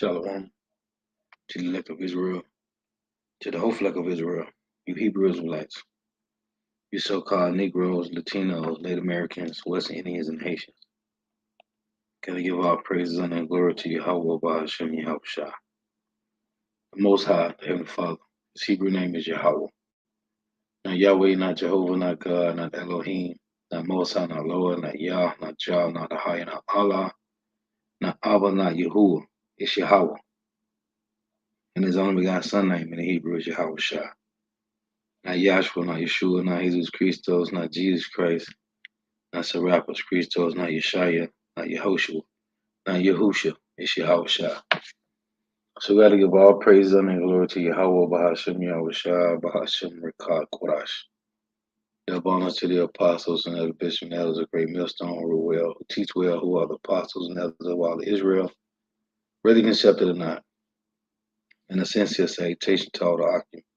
Shalom to the elect of Israel, to the whole flock of Israel, you Hebrew Israelites, you so-called Negroes, Latinos, Native Americans, West Indians, and Haitians. Can I give all praises and glory to Yahweh, Bahashem, Yahweh Shah, the Most High, the Heavenly Father. His Hebrew name is Yahweh. Not Yahweh, not Jehovah, not God, not Elohim, not Most High, not Lord, not Yah, not Jah, not Ahai, not Allah, not Abba, not Yahuwah. It's Yahweh. And his only begotten son name in the Hebrew is Yahweh Shah. Not Yahshua, not Yeshua, not Jesus Christos, not Jesus Christ, not Serapis Christos, not Yeshaya, not Yehoshua, not Yahusha. It's Yahweh Shah. So we got to give all praise and glory to Yahweh, Bahashem, Yahweh Shah, Bahashem, Rekah, Korash. Give honor to the apostles and other bishops and elders of Great Millstone who well, who teach well, who are the apostles and elders of all of Israel, whether accepted or not. In a sincere salutation to all the occupants,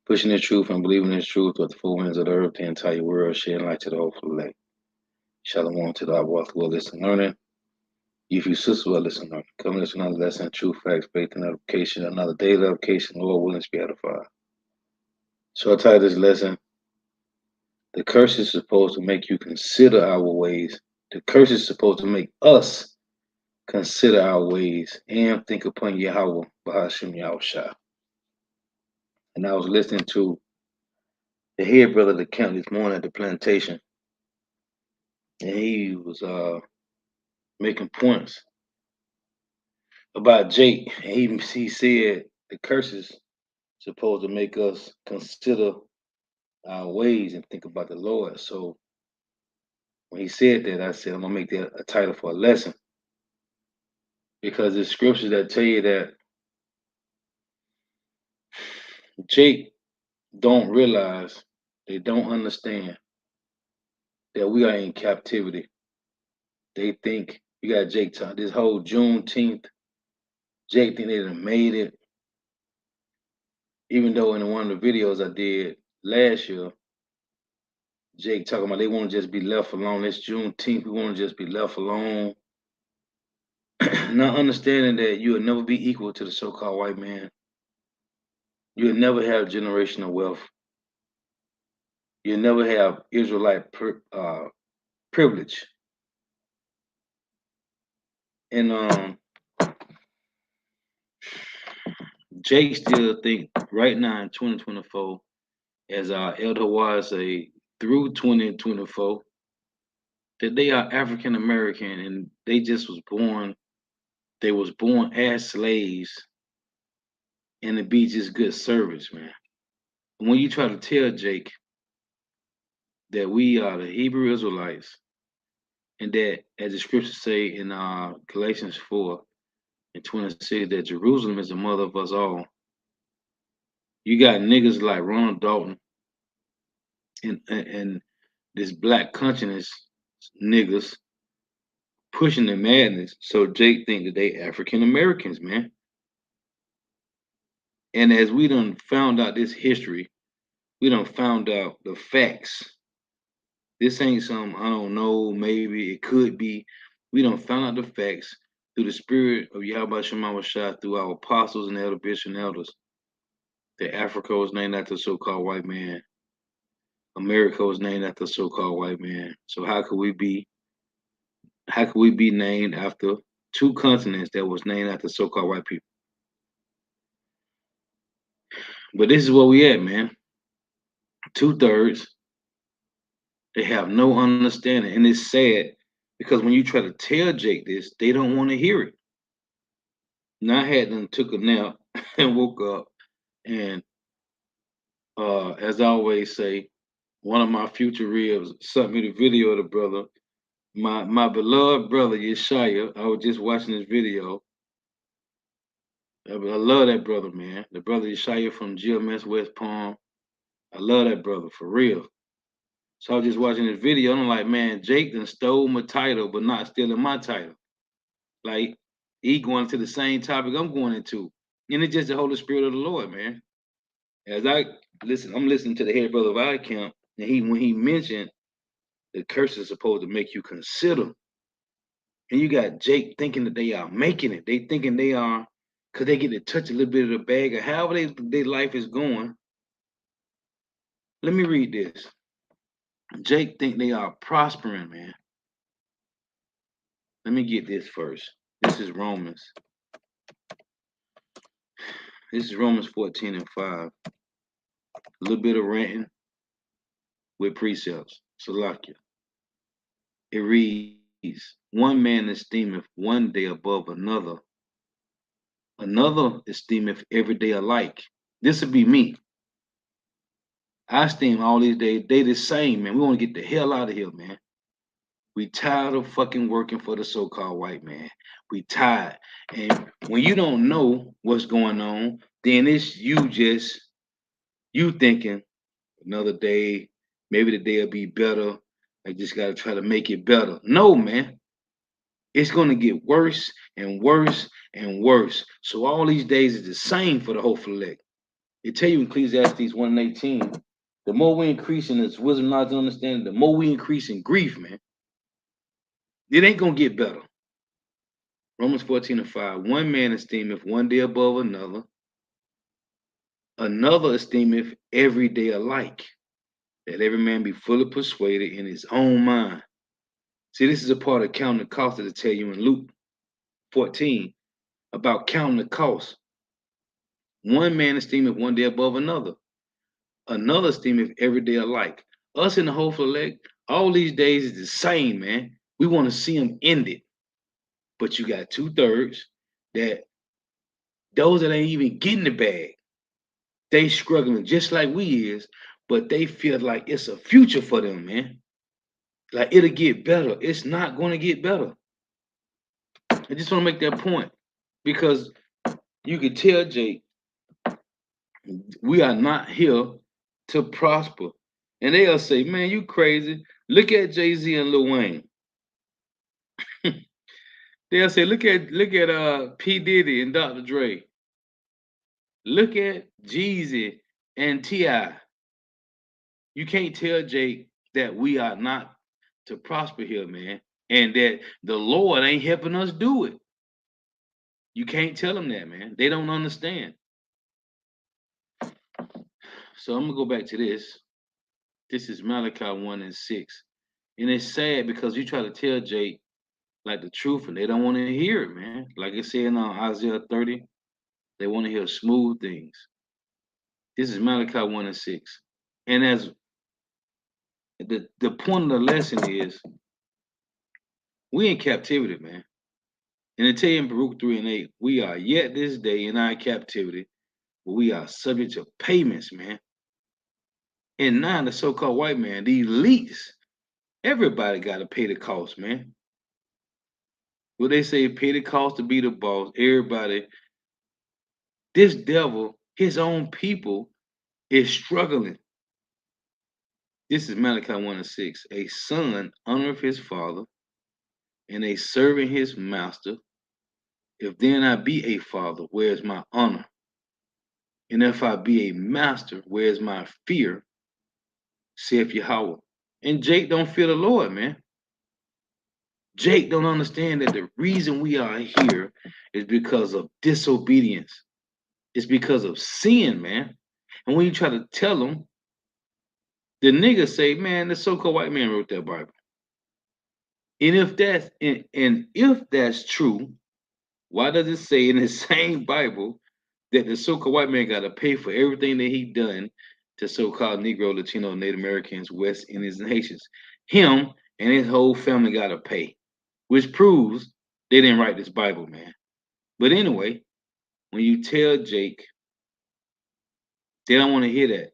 pushing the truth and believing in the truth with the full winds of the earth, the entire world, shedding light to the whole elect. Shalom to the Abba who will listen learning. You few sisters will listen learning. Come listen to another lesson, truth, facts, faith, and edification, another daily edification, Lord willing to be edified. So I titled this lesson, The curse is supposed to make you consider our ways. The curse is supposed to make us consider our ways and think upon Yahweh, Bahashim Yahushua. And I was listening to the head brother of the camp this morning at the plantation, and he was making points about Jake. And he said the curse is supposed to make us consider our ways and think about the Lord. So when he said that, I said, I'm going to make that a title for a lesson. Because there's scriptures that tell you that Jake don't realize, they don't understand that we are in captivity. They think, you got Jake talking, this whole Juneteenth, Jake think they done made it. Even though in one of the videos I did last year, Jake talking about they want to just be left alone. It's Juneteenth, we want to just be left alone. Not understanding that you will never be equal to the so-called white man. You'll never have generational wealth. You'll never have Israelite privilege. And Jake still think right now in 2024, as our elder was say through 2024, that they are African American and they just was born. They was born as slaves, and to be just good servants, man. When you try to tell Jake that we are the Hebrew Israelites, and that, as the scriptures say in Galatians 4:26, that Jerusalem is the mother of us all. You got niggas like Ronald Dalton and this black conscience niggas pushing the madness. So Jake think that they African Americans, man. And as we done found out this history, we done found out the facts. This ain't something I don't know, maybe it could be. We done found out the facts through the spirit of Yahweh Shema Shah, through our apostles and elder bishops and elders. That Africa was named after the so-called white man. America was named after the so-called white man. So how could we be named after two continents that was named after so-called white people? But this is where we at, man. 2/3. They have no understanding. And it's sad because when you try to tell Jake this, they don't want to hear it. Now I had them took a nap and woke up, and as I always say, one of my future ribs sent me the video of the brother, my beloved brother Yeshaya. I was just watching this video. I love that brother, man. The brother Yeshaya from GMS West Palm. I love that brother for real. So I was just watching this video, and I'm like, man, Jake done stole my title, but not stealing my title. Like, he going to the same topic I'm going into. And it's just the Holy Spirit of the Lord, man. As I listen, I'm listening to the head brother of our camp, and when he mentioned the curse is supposed to make you consider And you got Jake thinking that they are making it. They thinking they are, because they get to touch a little bit of the bag or however their life is going. Let me read this. Jake think they are prospering, man. Let me get this first. This is Romans. This is Romans 14 and 5. A little bit of ranting with precepts. Salakia. It reads, one man esteemeth one day above another. Another esteemeth every day alike. This would be me. I esteem all these days, they the same, man. We want to get the hell out of here, man. We tired of fucking working for the so-called white man. We tired. And when you don't know what's going on, then it's you thinking another day, maybe the day will be better. I just gotta try to make it better. No, man. It's gonna get worse and worse and worse. So all these days is the same for the whole elect. It tell you in Ecclesiastes 1:18, the more we increase in this wisdom, knowledge, and understanding, the more we increase in grief, man. It ain't gonna get better. Romans 14 and 5. One man esteemeth one day above another, another esteemeth every day alike. That every man be fully persuaded in his own mind. See, this is a part of counting the cost that I tell you in Luke 14 about counting the cost. One man esteemeth one day above another, another esteemeth every day alike. Us in the hopeful elect, all these days is the same, man. We want to see them ended. But you got 2/3 that those that ain't even getting the bag, they struggling just like we is, but they feel like it's a future for them, man. Like it'll get better. It's not going to get better. I just want to make that point because you can tell Jake, we are not here to prosper. And they'll say, man, you crazy. Look at Jay-Z and Lil Wayne. They'll say, look at P. Diddy and Dr. Dre. Look at Jeezy and T.I. You can't tell Jake that we are not to prosper here, man, and that the Lord ain't helping us do it. You can't tell them that, man. They don't understand. So I'm gonna go back to this. This is Malachi 1 and 6. And it's sad because you try to tell Jake like the truth and they don't want to hear it, man. Like it said in Isaiah 30, they want to hear smooth things. This is Malachi 1 and 6. And as the point of the lesson is we in captivity, man. And it tell you in Baruch 3 and 8, we are yet this day in our captivity, but we are subject to payments, man. And now the so-called white man, the elites, everybody got to pay the cost, man. What they say, pay the cost to be the boss. Everybody, this devil, his own people, is struggling. This is Malachi 1 and 6. A son honoreth his father, and a servant his master. If then I be a father, where is my honor? And if I be a master, where is my fear? Saith Yahweh. And Jake don't fear the Lord, man. Jake don't understand that the reason we are here is because of disobedience. It's because of sin, man. And when you try to tell him, the niggas say, man, the so-called white man wrote that Bible. And if that's true, why does it say in the same Bible that the so-called white man got to pay for everything that he done to so-called Negro, Latino, Native Americans, West Indians, and Haitians? Him and his whole family got to pay, which proves they didn't write this Bible, man. But anyway, when you tell Jake, they don't want to hear that.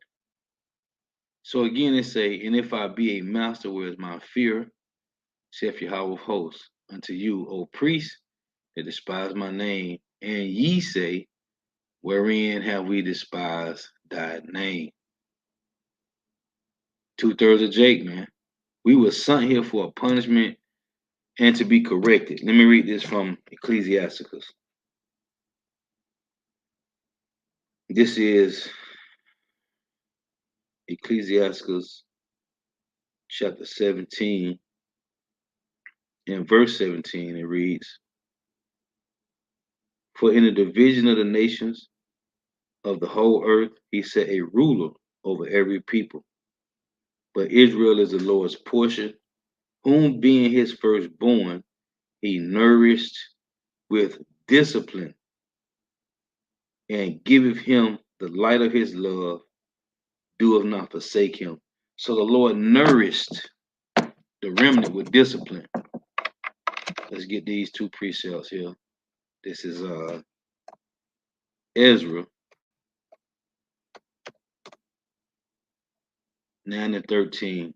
So again, it say, and if I be a master, where is my fear? Saith Yahweh of hosts, unto you, O priests, that despise my name, and ye say, wherein have we despised thy name? 2/3 of Jake, man. We were sent here for a punishment and to be corrected. Let me read this from Ecclesiasticus. This is Ecclesiasticus chapter 17 In verse 17, it reads, "For in the division of the nations of the whole earth, he set a ruler over every people. But Israel is the Lord's portion, whom being his firstborn, he nourished with discipline, and giveth him the light of his love, doeth not forsake him." So the Lord nourished the remnant with discipline. Let's get these two precepts here. This is Ezra 9 and 13.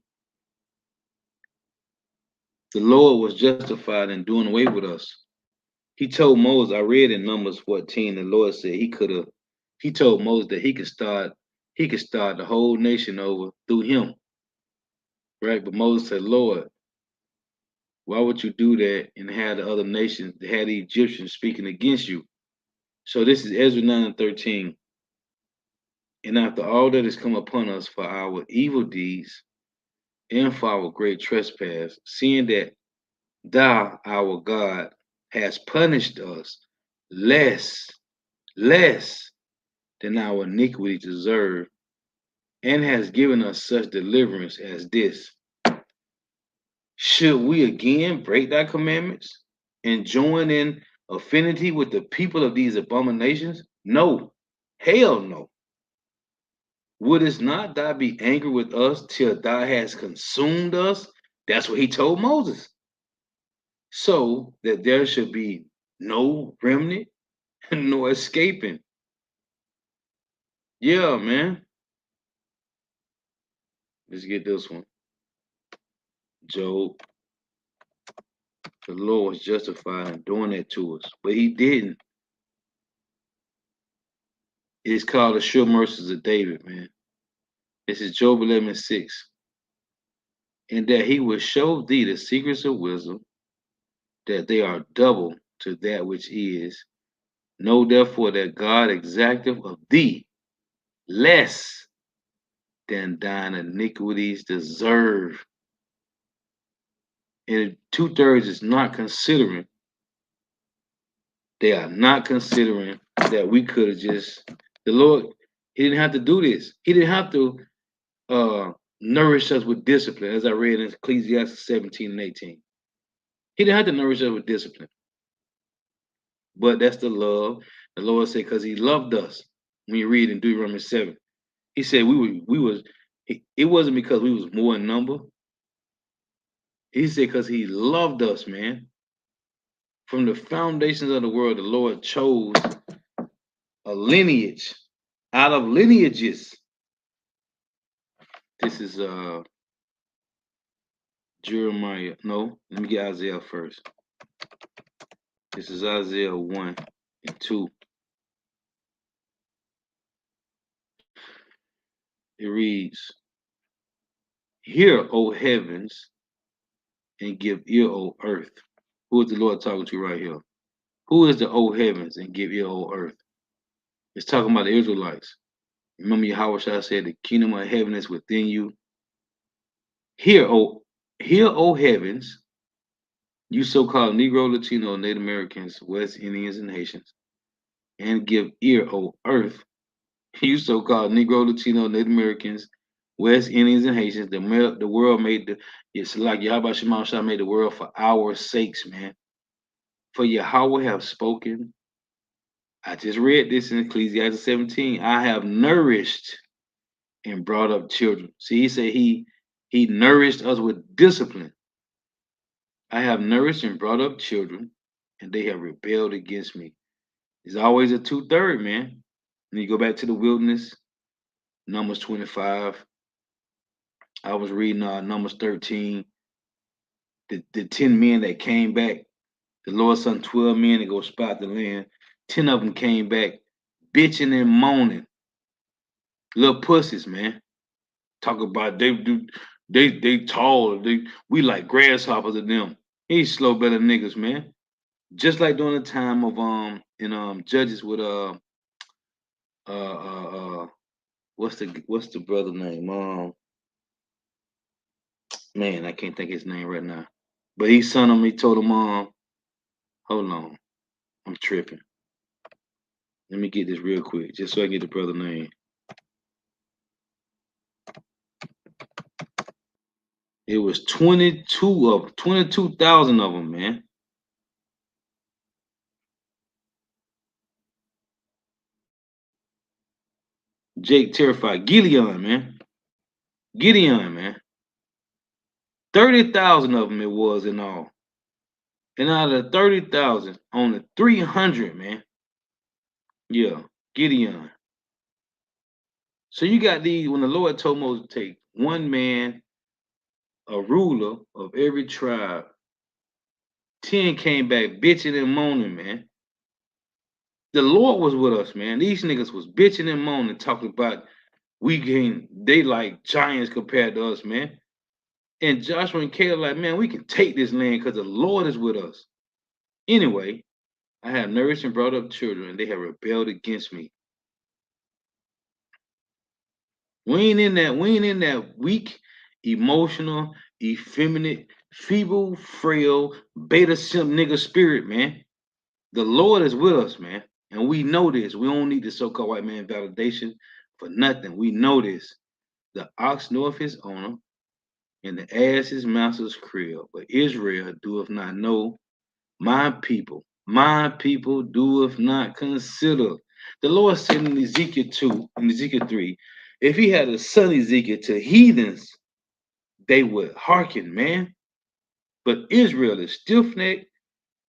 The Lord was justified in doing away with us. He told Moses, I read in Numbers 14, the Lord said he told Moses that he could start the whole nation over through him. Right? But Moses said, Lord, why would you do that and have the other nations, have the Egyptians speaking against you? So this is Ezra 9 and 13. And after all that has come upon us for our evil deeds and for our great trespass, seeing that thou, our God, hast punished us less than our iniquity deserve, and has given us such deliverance as this. Should we again break thy commandments and join in affinity with the people of these abominations? No, hell no. Wouldst not thou be angry with us till thou hast consumed us? That's what he told Moses. So that there should be no remnant, no escaping. Yeah, man. Let's get this one. Job. The Lord was justified in doing that to us, but he didn't. It's called the sure mercies of David, man. This is Job 11:6. And that he will show thee the secrets of wisdom, that they are double to that which is. Know therefore that God exacteth of thee less than thine iniquities deserve. And 2/3 is not considering, they are not considering that we could have just, the Lord, he didn't have to do this. He didn't have to nourish us with discipline, as I read in Ecclesiastes 17 and 18. He didn't have to nourish us with discipline. But that's the love. The Lord said, because he loved us. When you read in Deuteronomy 7, he said it wasn't because we was more in number. He said because he loved us, man. From the foundations of the world, the Lord chose a lineage out of lineages. This is Jeremiah. No, let me get Isaiah first. This is Isaiah 1 and 2. It reads, "Hear, O heavens, and give ear, O earth." Who is the Lord talking to right here? Who is the O heavens and give ear, O earth? It's talking about the Israelites. Remember Yahweh said, the kingdom of heaven is within you. Hear, O heavens, you so-called Negro, Latino, Native Americans, West Indians, and Haitians, and give ear, O earth, you so-called Negro, Latino, Native Americans, West Indians, and Haitians. The world made it's like Yahweh Shema Shah made the world for our sakes, man. For Yahweh have spoken. I just read this in Ecclesiastes 17. I have nourished and brought up children. See, he said he nourished us with discipline. I have nourished and brought up children, and they have rebelled against me. It's always a 2/3, man. When you go back to the wilderness, Numbers 25. I was reading Numbers 13. The 10 men that came back, the Lord sent 12 men to go spot the land. 10 of them came back bitching and moaning. Little pussies, man. Talk about they tall, we like grasshoppers to them. He's slow better niggas, man. Just like during the time of in Judges with what's the brother name? Man, I can't think his name right now. But he sent him, he told him, hold on, I'm tripping. Let me get this real quick, just so I get the brother name. It was 22,000 of them, man. Jake terrified. Gideon, man. Gideon, man. 30,000 of them it was in all. And out of the 30,000, only 300, man. Yeah, Gideon. So you got these, when the Lord told Moses to take one man, a ruler of every tribe, 10 came back bitching and moaning, man. The Lord was with us, man. These niggas was bitching and moaning, talking about they like giants compared to us, man. And Joshua and Caleb like, man, we can take this land because the Lord is with us. Anyway, I have nourished and brought up children, and they have rebelled against me. We ain't in that weak, emotional, effeminate, feeble, frail, beta simp nigga spirit, man. The Lord is with us, man. And we know this. We don't need the so-called white man validation for nothing. We know this. The ox knoweth his owner, and the ass his master's crib. But Israel doeth not know, my people doeth not consider. The Lord said in Ezekiel 2, in Ezekiel 3, if he had a son Ezekiel to heathens, they would hearken, man. But Israel is stiff-necked,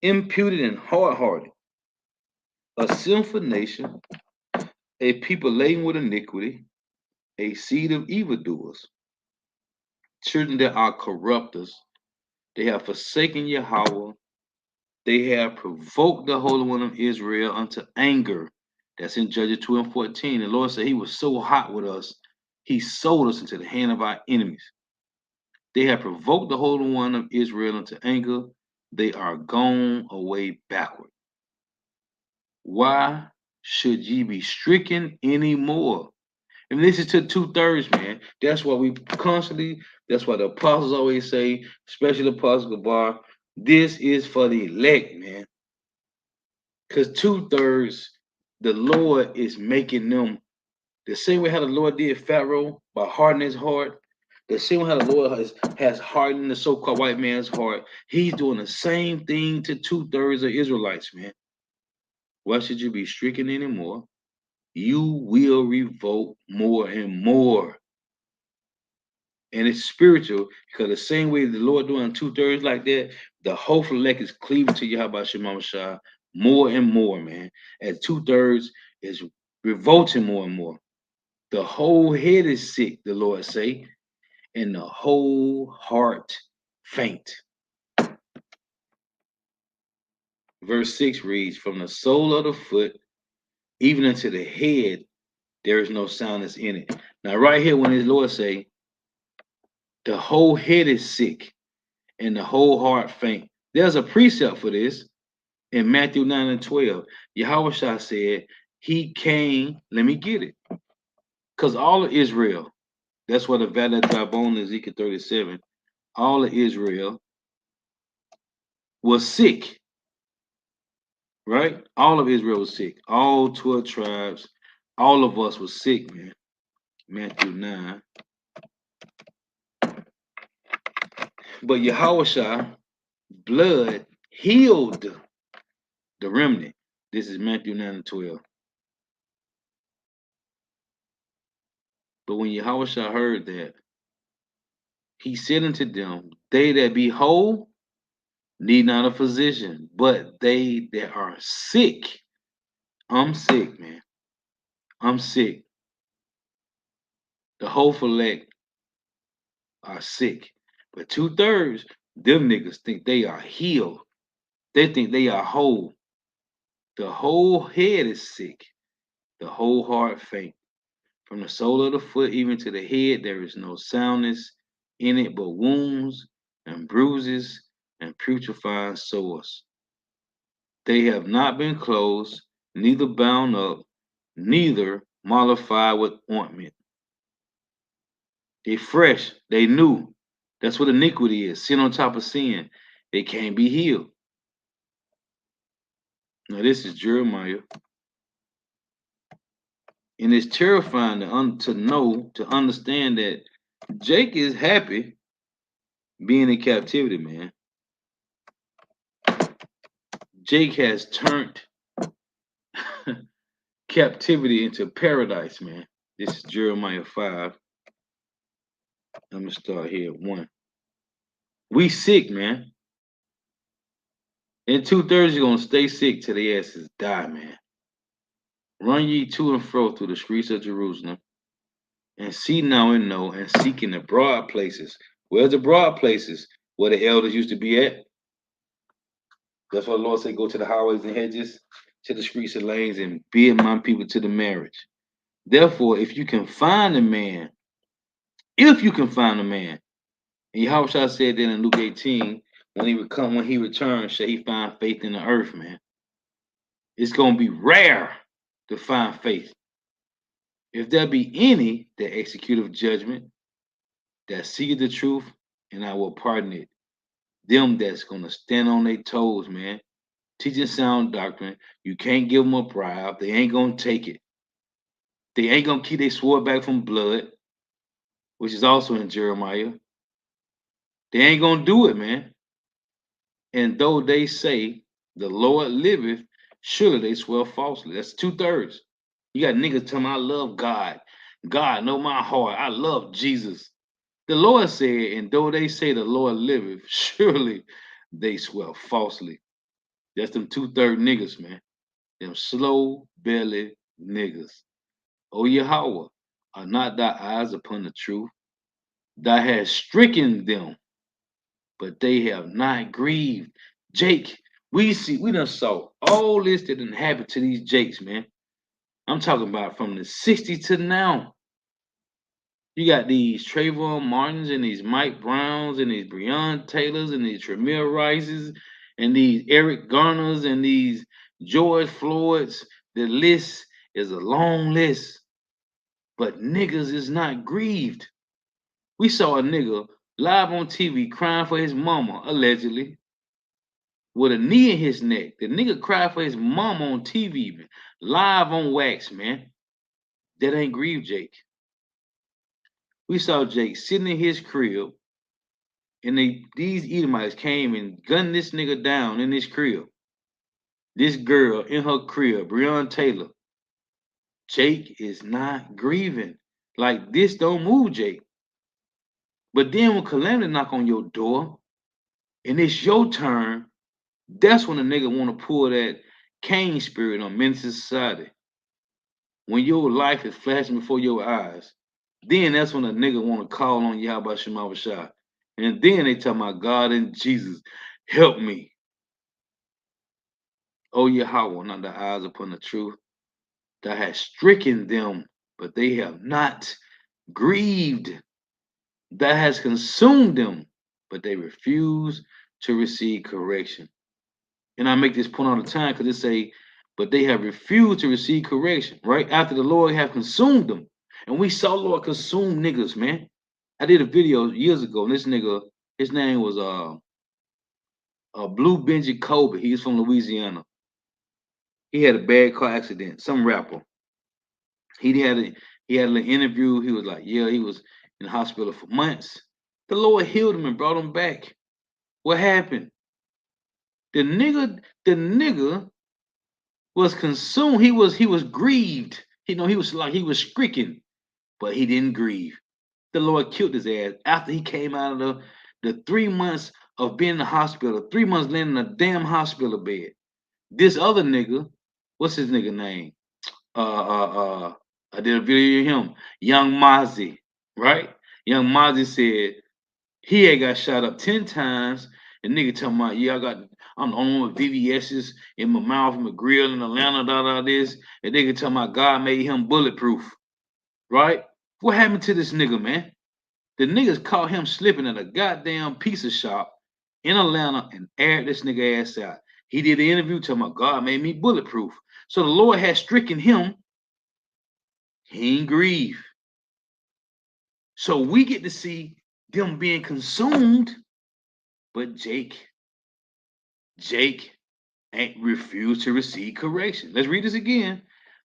imputed, and hard-hearted. A sinful nation, a people laden with iniquity, a seed of evildoers, children that are corrupters. They have forsaken Yahweh. They have provoked the Holy One of Israel unto anger. That's in Judges 2 and 14. The Lord said he was so hot with us, he sold us into the hand of our enemies. They have provoked the Holy One of Israel unto anger. They are gone away backward. Why should ye be stricken anymore? And this is to 2/3, man. That's why that's why the apostles always say, especially the apostle Gabar, this is for the elect, man. Because 2/3, the Lord is making them the same way how the Lord did Pharaoh by hardening his heart. The same way how the Lord has hardened the so-called white man's heart. He's doing the same thing to 2/3 of Israelites, man. Why should you be stricken anymore? You will revolt more and more. And it's spiritual because the same way the Lord doing 2/3 like that, the whole elect is cleaving to Yahweh Shema Shah more and more, man. As 2/3 is revolting more and more. The whole head is sick, the Lord say, and the whole heart faint. Verse 6 reads, from the sole of the foot, even unto the head, there is no soundness in it. Now, right here, when his Lord say, the whole head is sick and the whole heart faint. There's a precept for this in Matthew 9 and 12. Yahweh Shah said, he came, let me get it. Because all of Israel, that's what the Valley of Dry Bone, Ezekiel 37, all of Israel was sick, right? All of Israel was sick. All 12 tribes, all of us was sick, man. Matthew 9. But Yahushua blood healed the remnant. This is Matthew 9 and 12. But when Yahushua heard that, he said unto them, they that be whole need not a physician, but they that are sick. I'm sick, man. I'm sick. The whole elect are sick. But 2/3, them niggas think they are healed. They think they are whole. The whole head is sick. The whole heart faint. From the sole of the foot even to the head, there is no soundness in it, but wounds and bruises and putrefying sores. They have not been closed, neither bound up, neither mollified with ointment. They fresh, they new. That's what iniquity is, sin on top of sin. They can't be healed. Now this is Jeremiah, and it's terrifying to understand that Jake is happy being in captivity, man. Jake has turned captivity into paradise, man. This is Jeremiah 5. I'm gonna start here at 1. We sick, man. And 2/3 are gonna stay sick till their asses die, man. Run ye to and fro through the streets of Jerusalem, and see now and know, and seek in the broad places. Where's the broad places? Where the elders used to be at. That's why the Lord said, go to the highways and hedges, to the streets and lanes, and bid my people to the marriage. Therefore, if you can find a man, if you can find a man, and Yahushua said that in Luke 18, when he returns, shall he find faith in the earth, man. It's gonna be rare to find faith. If there be any that execute judgment, that seek the truth, and I will pardon it. Them that's gonna stand on their toes, man, teaching sound doctrine. You can't give them a bribe. They ain't gonna take it. They ain't gonna keep their sword back from blood, which is also in Jeremiah. They ain't gonna do it, man. And though they say the Lord liveth, surely they swear falsely. That's 2/3. You got niggas telling me I love God. God know my heart. I love Jesus. The Lord said, and though they say the Lord liveth, surely they swear falsely. That's them 2/3 niggas, man. Them slow belly niggas. O Yahweh, are not thy eyes upon the truth? Thou hast stricken them, but they have not grieved. Jake, we done saw all this that done happened to these Jakes, man. I'm talking about from the 60s to now. You got these Trayvon Martins and these Mike Browns and these Breonna Taylors and these Tremere Rices and these Eric Garners and these George Floyds. The list is a long list, but niggas is not grieved. We saw a nigga live on TV crying for his mama, allegedly, with a knee in his neck. The nigga cried for his mama on TV, man, live on wax, man. That ain't grieve Jake. We saw Jake sitting in his crib, and these Edomites came and gunned this nigga down in his crib. This girl in her crib, Breonna Taylor. Jake is not grieving. Like, this don't move Jake. But then when calamity knock on your door, and it's your turn, that's when a nigga want to pull that Cain spirit on men society. When your life is flashing before your eyes, then that's when a nigga want to call on Yahweh Shema Shah. And then they tell my God and Jesus, help me. Oh Yahweh, not the eyes upon the truth, that has stricken them, but they have not grieved, that has consumed them, but they refuse to receive correction. And I make this point all the time because it say, but they have refused to receive correction, right? After the Lord have consumed them. And we saw Lord consume niggas, man. I did a video years ago, and this nigga, his name was Blue Benji Kobe. He's from Louisiana. He had a bad car accident, some rapper. He had an interview. He was like, yeah, he was in the hospital for months. The Lord healed him and brought him back. What happened? The nigga was consumed. He was grieved. He was stricken, but he didn't grieve. The Lord killed his ass after he came out of the 3 months of being in the hospital, 3 months laying in a damn hospital bed. This other nigga, what's his nigga name? I did a video of him, Young Mozzie, right? Young Mozzie said he had got shot up 10 times. And nigga talking about, yeah, I'm the only one with VVS's in my mouth, in my grill in Atlanta, this. And nigga talking about God made him bulletproof, right? What happened to this nigga, man? The niggas caught him slipping at a goddamn pizza shop in Atlanta and aired this nigga ass out. He did an interview talking about God made me bulletproof. So the Lord had stricken him. He ain't grieve. So we get to see them being consumed, but Jake Jake ain't refused to receive correction. Let's read this again.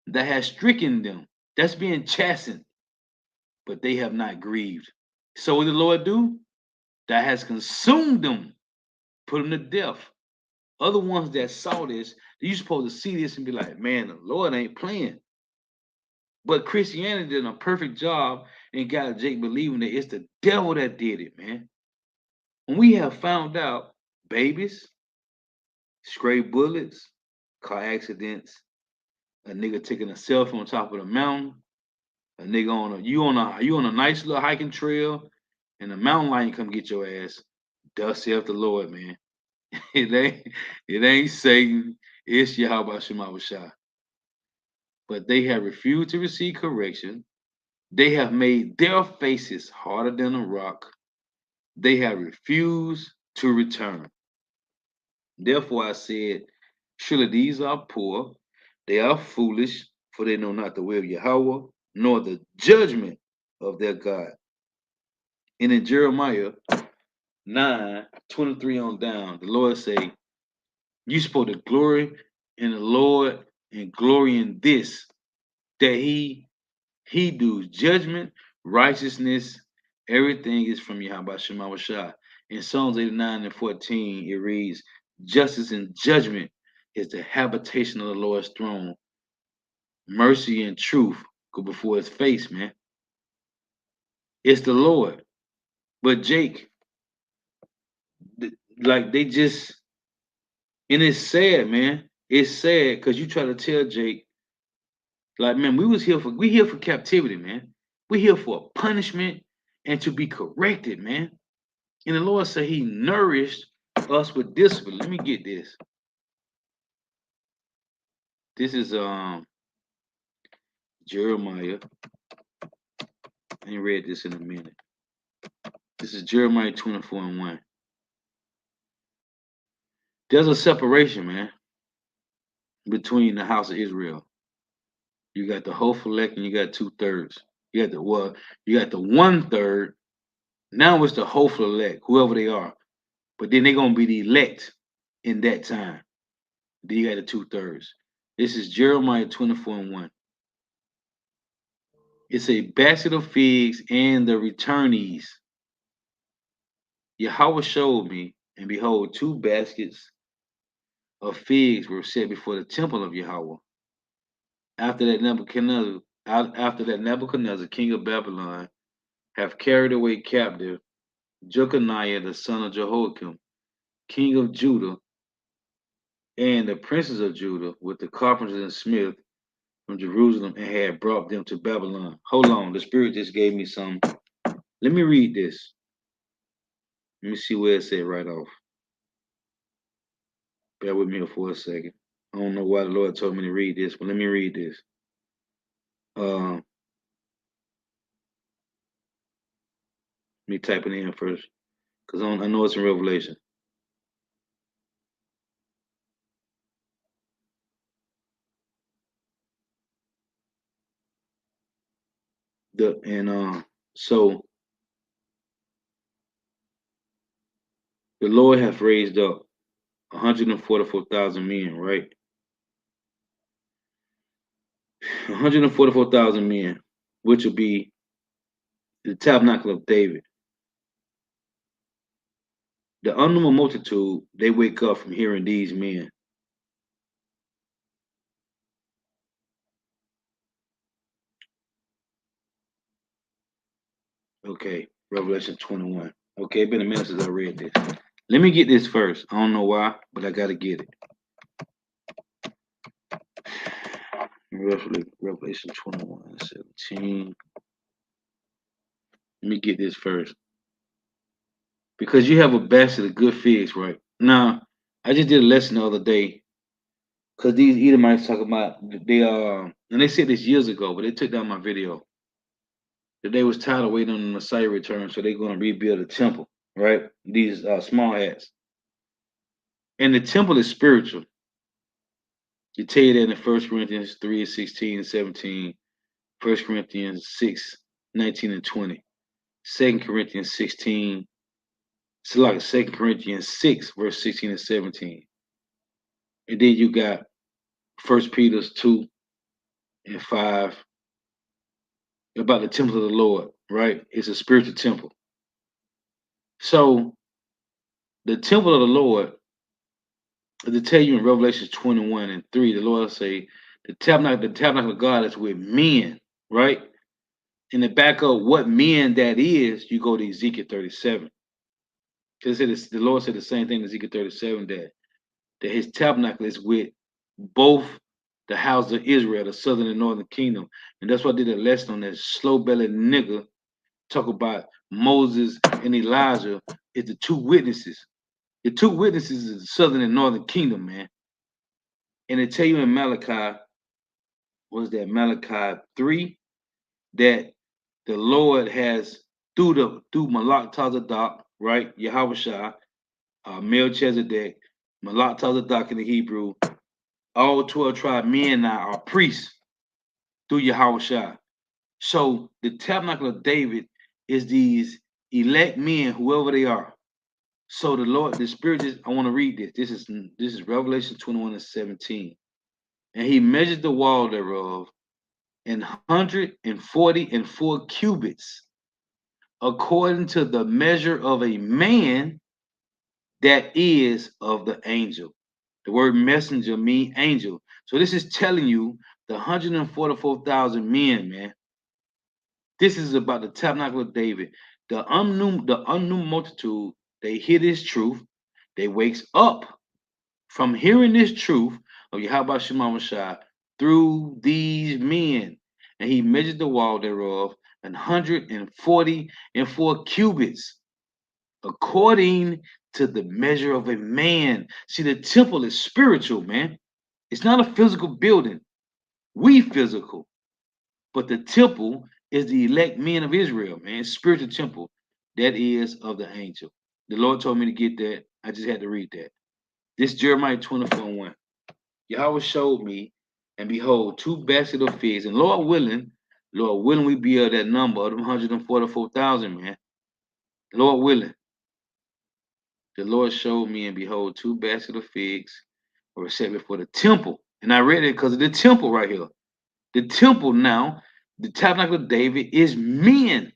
That has stricken them. That's being chastened, but they have not grieved. So what did the Lord do? That has consumed them, put them to death. Other ones that saw this, you supposed to see this and be like, man, the Lord ain't playing. But Christianity did a perfect job and got Jake believing that it's the devil that did it, man. When we have found out babies, stray bullets, car accidents, a nigga taking a selfie on top of the mountain, a nigga you on a nice little hiking trail, and a mountain lion come get your ass. Thus saith the Lord, man. It ain't Satan, it's Yahweh Shema Shah. But they have refused to receive correction. They have made their faces harder than a rock. They have refused to return. Therefore I said, surely these are poor, they are foolish, for they know not the way of Yahweh, nor the judgment of their God. And in Jeremiah 9:23 on down, the Lord say, you supposed to glory in the Lord and glory in this, that he does judgment, righteousness, everything is from Yahweh Shema Shah. In Psalms 89:14, it reads, justice and judgment is the habitation of the Lord's throne. Mercy and truth go before his face, man. It's the Lord. But Jake, like they just, and it's sad, man. It's sad because you try to tell Jake, like, man, we here for captivity, man. We here for punishment and to be corrected, man. And the Lord said he nourished us with discipline. Let me get this. This is Jeremiah. I ain't read this in a minute. This is Jeremiah 24:1. There's a separation, man, between the house of Israel. You got the whole elect and you got 2/3. You got the 1/3. Now it's the whole elect, whoever they are. But then they're gonna be the elect in that time. Then you got the 2/3. This is Jeremiah 24:1. It's a basket of figs and the returnees. Yahweh showed me, and behold, 2 baskets of figs were set before the temple of Yahweh. After that Nebuchadnezzar, king of Babylon, have carried away captive Jeconiah the son of Jehoiakim, king of Judah, and the princes of Judah, with the carpenters and smiths from Jerusalem, and had brought them to Babylon. Hold on, the Spirit just gave me some. Let me read this. Let me see where it said right off. Bear with me for a second. I don't know why the Lord told me to read this, but let me read this. Let me type it in first, because I know it's in Revelation. So the Lord hath raised up 144,000 men, right? 144,000 men, which will be the tabernacle of David. The unknown multitude, they wake up from hearing these men. Okay, Revelation 21. Okay, it's been a minute since I read this. Let me get this first. I don't know why, but I got to get it. Revelation 21:17. Let me get this first. Because you have a basket of good figs, right? Now, I just did a lesson the other day. Because these Edomites talk about, and they said this years ago, but they took down my video. That they was tired of waiting on the Messiah return, so they're going to rebuild the temple, right? These small hats. And the temple is spiritual. You tell you that in 1 Corinthians 3:16 and 17, 1 Corinthians 6:19 and 20, 2 Corinthians 16, so like 2 Corinthians 6, verse 16 and 17. And then you got First Peter's 2 and 5 about the temple of the Lord, right? It's a spiritual temple. So the temple of the Lord, to tell you in Revelation 21 and 3, the Lord say the tabernacle of God is with men, right? In the back of what men that is, you go to Ezekiel 37. Because the Lord said the same thing in Ezekiel 37 that his tabernacle is with both the house of Israel, the southern and northern kingdom. And that's why I did a lesson on that slow bellied nigga talk about Moses and Elijah is the two witnesses. The two witnesses is the southern and northern kingdom, man. And they tell you in Malachi, was that Malachi 3, that the Lord has through Malak Tazadok, right? Yahweh Melchizedek, Malak Tazadok in the Hebrew, all 12 tribe men now are priests through Yahweh. So the tabernacle of David is these elect men, whoever they are. So the Lord, the Spirit is, I want to read this. This is Revelation 21 and 17. And he measured the wall thereof 144 cubits, according to the measure of a man that is of the angel. The word messenger means angel. So this is telling you the 144,000 men, man. This is about the tabernacle of David. The unknown multitude, they hear this truth. They wakes up from hearing this truth of Yahweh Shema Mashai through these men. And he measured the wall thereof 144 cubits, according to the measure of a man. See, the temple is spiritual, man. It's not a physical building. We physical, but the temple is the elect men of Israel, man. Spiritual temple that is of the angel. The Lord told me to get that. I just had to read that. This Jeremiah 24:1. Yahweh showed me, and behold, two baskets of figs, and Lord willing, we be of that number of them 144,000, man. Lord willing. The Lord showed me, and behold, two baskets of figs were set before the temple. And I read it because of the temple right here. The temple now, the tabernacle of David is men.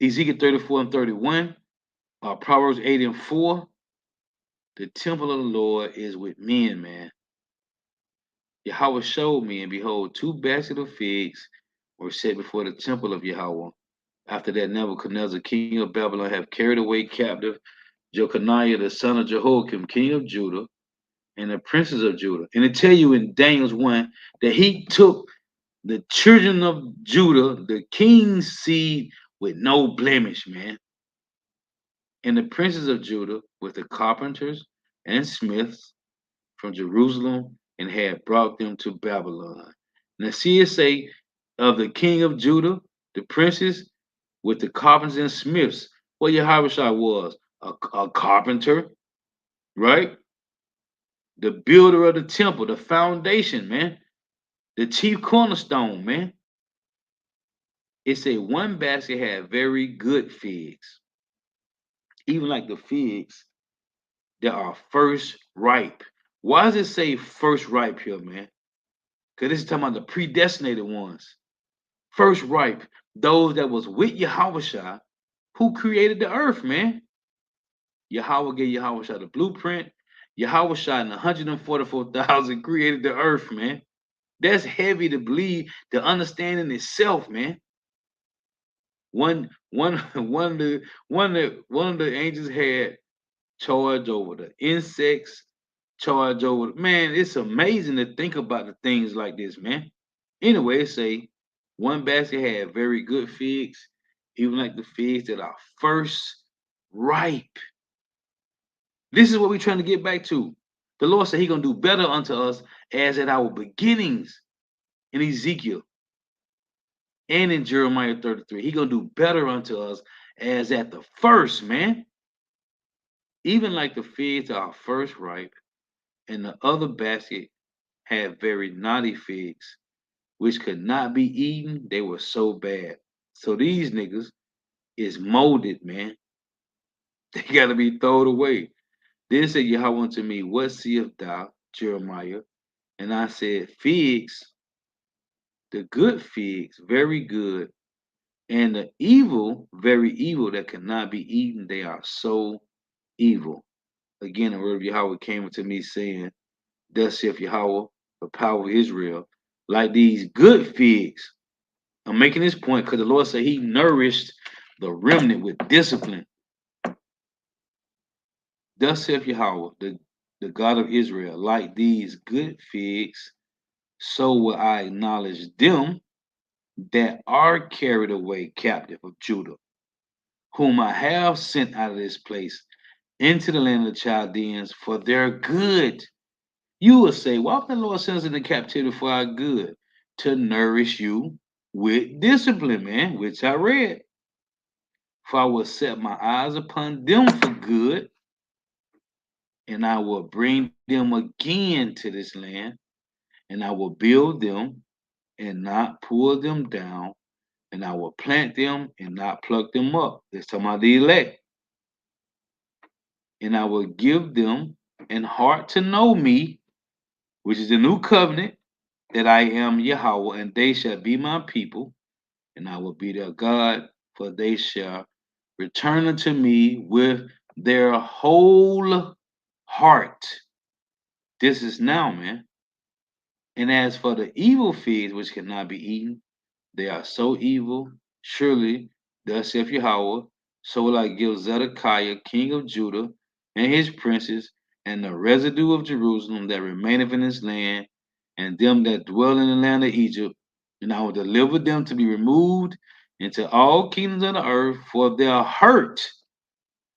Ezekiel 34 and 31, Proverbs 8 and 4. The temple of the Lord is with men, man. Yahweh showed me, and behold, two baskets of figs were set before the temple of Yahweh. After that, Nebuchadnezzar, king of Babylon, have carried away captive Jeconiah, the son of Jehoiakim, king of Judah, and the princes of Judah. And it tell you in Daniel's 1 that he took the children of Judah, the king's seed, with no blemish, man. And the princes of Judah with the carpenters and smiths from Jerusalem, and had brought them to Babylon. Now see it say of the king of Judah, the princes with the carpenters and smiths. What Yahweh was a carpenter, right? The builder of the temple, the foundation, man. The chief cornerstone, man. It said one basket had very good figs, even like the figs that are first ripe. Why does it say first ripe here, man? Because this is talking about the predestinated ones. First ripe, those that was with Yahweh, who created the earth, man. Yahweh gave Yahweh the blueprint. Yahweh and 144,000 created the earth, man. That's heavy to believe, to understand in itself, man. One of the angels had charge over the insects, charge over. Man, it's amazing to think about the things like this, man. Anyway, it say one basket had very good figs, even like the figs that are first ripe. This is what we're trying to get back to. The Lord said He gonna do better unto us as at our beginnings in Ezekiel and in Jeremiah 33. He gonna do better unto us as at the first, man. Even like the figs that are first ripe, and the other basket had very naughty figs, which could not be eaten. They were so bad. So these niggas is molded, man. They gotta be thrown away. Then said Yahweh unto me, what seest thou, Jeremiah? And I said, figs, the good figs, very good, and the evil, very evil, that cannot be eaten. They are so evil. Again, the word of Yahweh came unto me, saying, thus saith Yahweh, the power of Israel, like these good figs. I'm making this point because the Lord said he nourished the remnant with discipline. Thus saith Yahweh, the God of Israel, like these good figs, so will I acknowledge them that are carried away captive of Judah, whom I have sent out of this place into the land of the Chaldeans for their good. You will say, why would the Lord send us into captivity for our good? To nourish you with discipline, man, which I read. For I will set my eyes upon them for good, and I will bring them again to this land, and I will build them and not pull them down, and I will plant them and not pluck them up. That's talking about the elect. And I will give them an heart to know me, which is the new covenant, that I am Yahweh, and they shall be my people, and I will be their God, for they shall return unto me with their whole heart. This is now, man. And as for the evil figs which cannot be eaten, they are so evil. Surely, thus saith Yahweh, so will I give Zedekiah, king of Judah, and his princes, and the residue of Jerusalem that remaineth in his land, and them that dwell in the land of Egypt, and I will deliver them to be removed into all kingdoms of the earth for their hurt.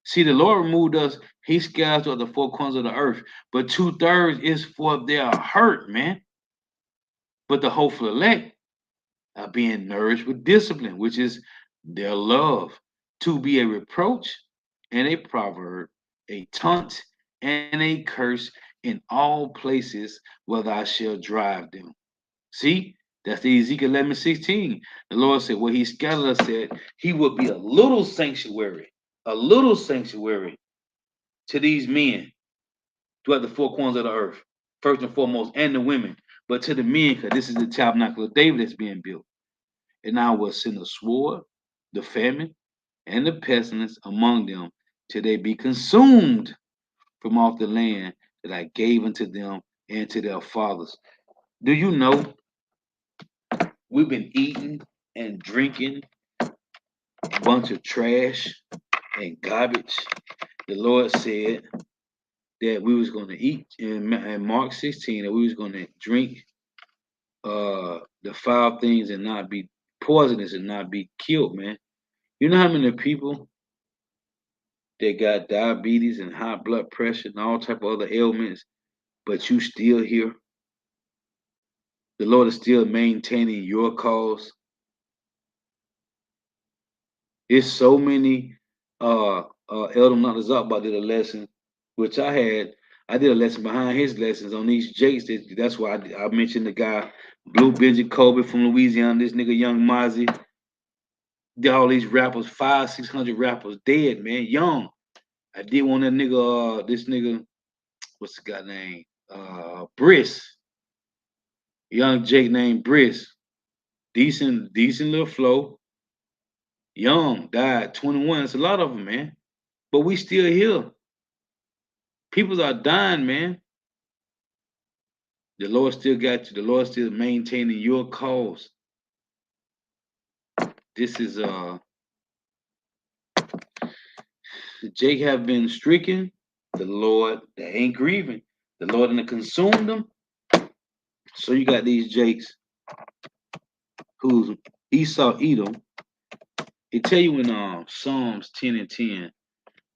See, the Lord removed us, he scattered us to the four corners of the earth, but 2/3 is for their hurt, man. But the hopeful elect are being nourished with discipline, which is their love, to be a reproach and a proverb, a taunt and a curse in all places where thou shalt drive them. See, that's the Ezekiel 11:16. The Lord said, where he scattered us, said he would be a little sanctuary to these men throughout the four corners of the earth, first and foremost, and the women, but to the men, because this is the tabernacle of David that's being built. And I will send the sword, the famine, and the pestilence among them till they be consumed from off the land that I gave unto them and to their fathers. Do you know we've been eating and drinking a bunch of trash and garbage? The Lord said that we was going to eat in Mark 16, that we was going to drink the foul things and not be poisonous and not be killed, man. You know how many people that got diabetes and high blood pressure and all type of other ailments, but you still here? The Lord is still maintaining your cause. There's so many Elder Natazakba did a lesson, which I did a lesson behind his lessons on these Jakes. That's why I mentioned the guy Blue Benji Kobe from Louisiana, this nigga Young Mozzie. All these rappers, 500-600 rappers dead, man, young. I did one that nigga, this nigga, what's the guy name? Briss. Young Jake named Briss. Decent little flow. Young, died 21. It's a lot of them, man. But we still here. People are dying, man. The Lord still got you. The Lord still maintaining your cause. This is Jake have been stricken. The Lord, they ain't grieving. The Lord done consumed them. So you got these Jakes who's Esau Edom. It tell you in Psalms 10:10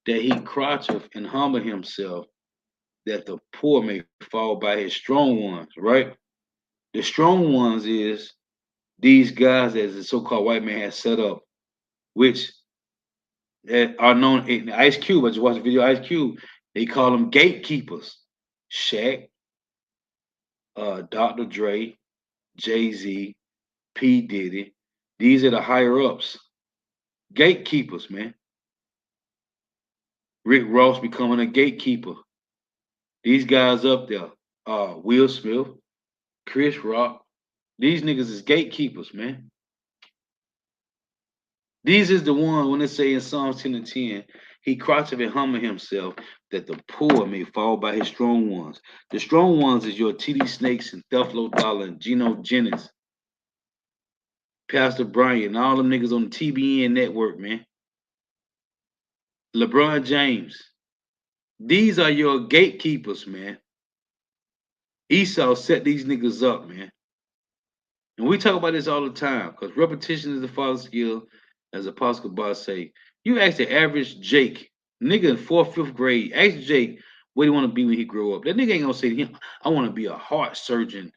that he croucheth and humble himself, that the poor may fall by his strong ones, right? The strong ones is these guys that the so-called white man has set up, which that are known in Ice Cube. I just watched a video of Ice Cube. They call them gatekeepers. Shaq, Dr. Dre, Jay-Z, P. Diddy. These are the higher ups. Gatekeepers, man. Rick Ross becoming a gatekeeper. These guys up there, Will Smith, Chris Rock, these niggas is gatekeepers, man. These is the one when they say in Psalms 10 and 10, he croucheth and humble himself that the poor may fall by his strong ones. The strong ones is your TD Snakes and Teflo Dollar and Geno Jennings, Pastor Brian, and all them niggas on the TBN network, man. LeBron James. These are your gatekeepers, man. Esau set these niggas up, man. And we talk about this all the time because repetition is the father's skill, as Apostle Boss say. You ask the average Jake, nigga in fourth, fifth grade, ask Jake what he want to be when he grow up. That nigga ain't gonna say to him, I want to be a heart surgeon.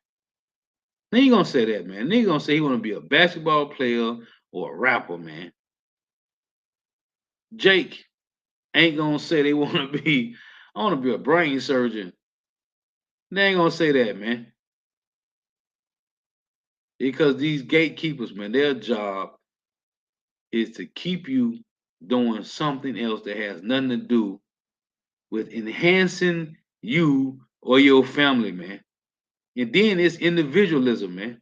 They ain't gonna say that, man. Nigga gonna say he want to be a basketball player or a rapper, man. Jake ain't gonna say they want to be, I want to be a brain surgeon. They ain't gonna say that, man. Because these gatekeepers, man, their job is to keep you doing something else that has nothing to do with enhancing you or your family, man. And then it's individualism, man.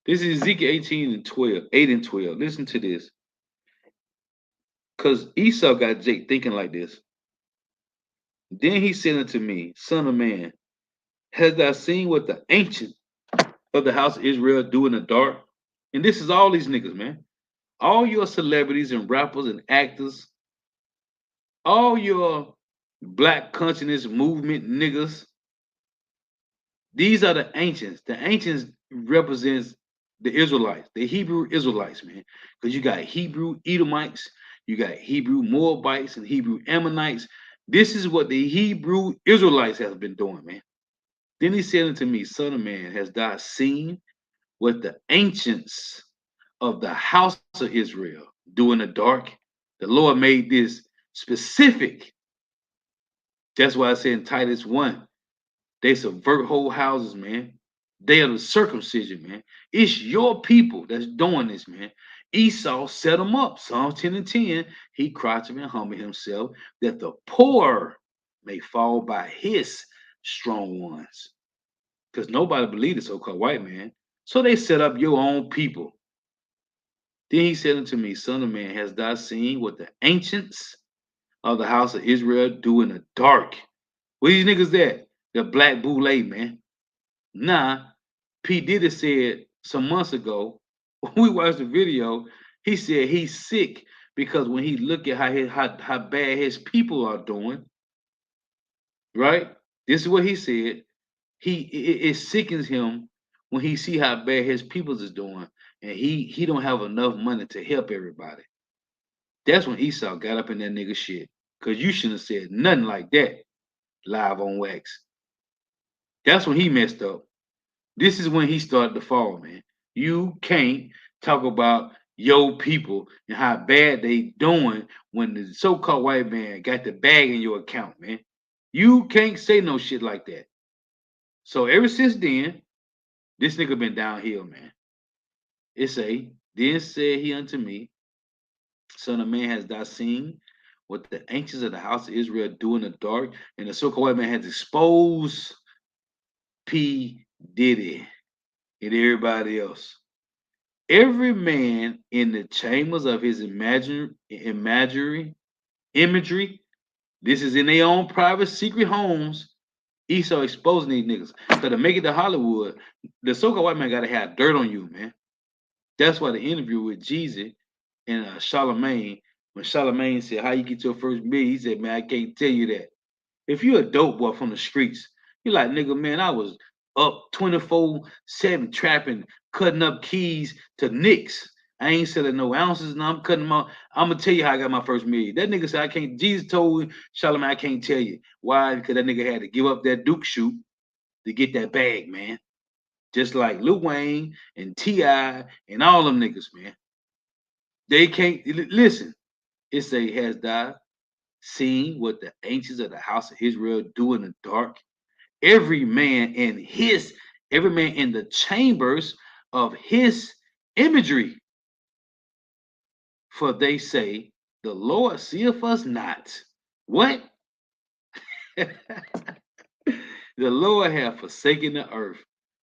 This is Ezekiel 18 and 12, 8 and 12. Listen to this. Because Esau got Jake thinking like this. Then he said unto me, Son of man, hast thou seen what the ancient of the house of Israel do in the dark? And this is all these niggas, man. All your celebrities and rappers and actors, all your black consciousness movement niggas, these are the ancients. The ancients represents the Israelites, the Hebrew Israelites, man. Because you got Hebrew Edomites, you got Hebrew Moabites and Hebrew Ammonites. This is what the Hebrew Israelites have been doing, man. Then he said unto me, Son of man, hast thou seen what the ancients of the house of Israel do in the dark? The Lord made this specific. That's why I said in Titus 1, they subvert whole houses, man. They are the circumcision, man. It's your people that's doing this, man. Esau set them up. Psalms 10 and 10, he crouched and humbled himself that the poor may fall by his strong ones. Because nobody believed the so-called white man. So they set up your own people. Then he said unto me, Son of man, hast thou seen what the ancients of the house of Israel do in the dark? Where these niggas at? The black boule, man. Nah, P. Diddy said some months ago, when we watched the video, he said he's sick because when he look at how bad his people are doing, right? This is what he said. It sickens him when he see how bad his peoples is doing, and he don't have enough money to help everybody. That's when Esau got up in that nigga shit. Cause you shouldn't have said nothing like that live on wax. That's when he messed up. This is when he started to fall, man. You can't talk about your people and how bad they doing when the so-called white man got the bag in your account, man. You can't say no shit like that. So ever since then, this nigga been downhill, man. It say, then said he unto me, Son of man, has thou seen what the ancients of the house of Israel do in the dark? And the so-called white man has exposed P. Diddy and everybody else. Every man in the chambers of his imagery, this is in their own private secret homes. Esau exposing these niggas. So to make it to Hollywood, the so-called white man gotta have dirt on you, man. That's why the interview with Jeezy and Charlemagne, when Charlemagne said, how you get your first million, he said, man, I can't tell you that. If you're a dope boy from the streets, you're like, nigga, man, I was up 24/7 trapping, cutting up keys to nicks. I ain't selling no ounces, and I'm cutting them out. I'm gonna tell you how I got my first million. That nigga said, I can't. Jesus told Charlemagne, I can't tell you. Why? Because that nigga had to give up that Duke shoot to get that bag, man. Just like Lil Wayne and T.I. and all them niggas, man. They can't listen. It say, has thou seen what the ancients of the house of Israel do in the dark? Every man in the chambers of his imagery. For they say, the Lord seeth us not. What? The Lord have forsaken the earth.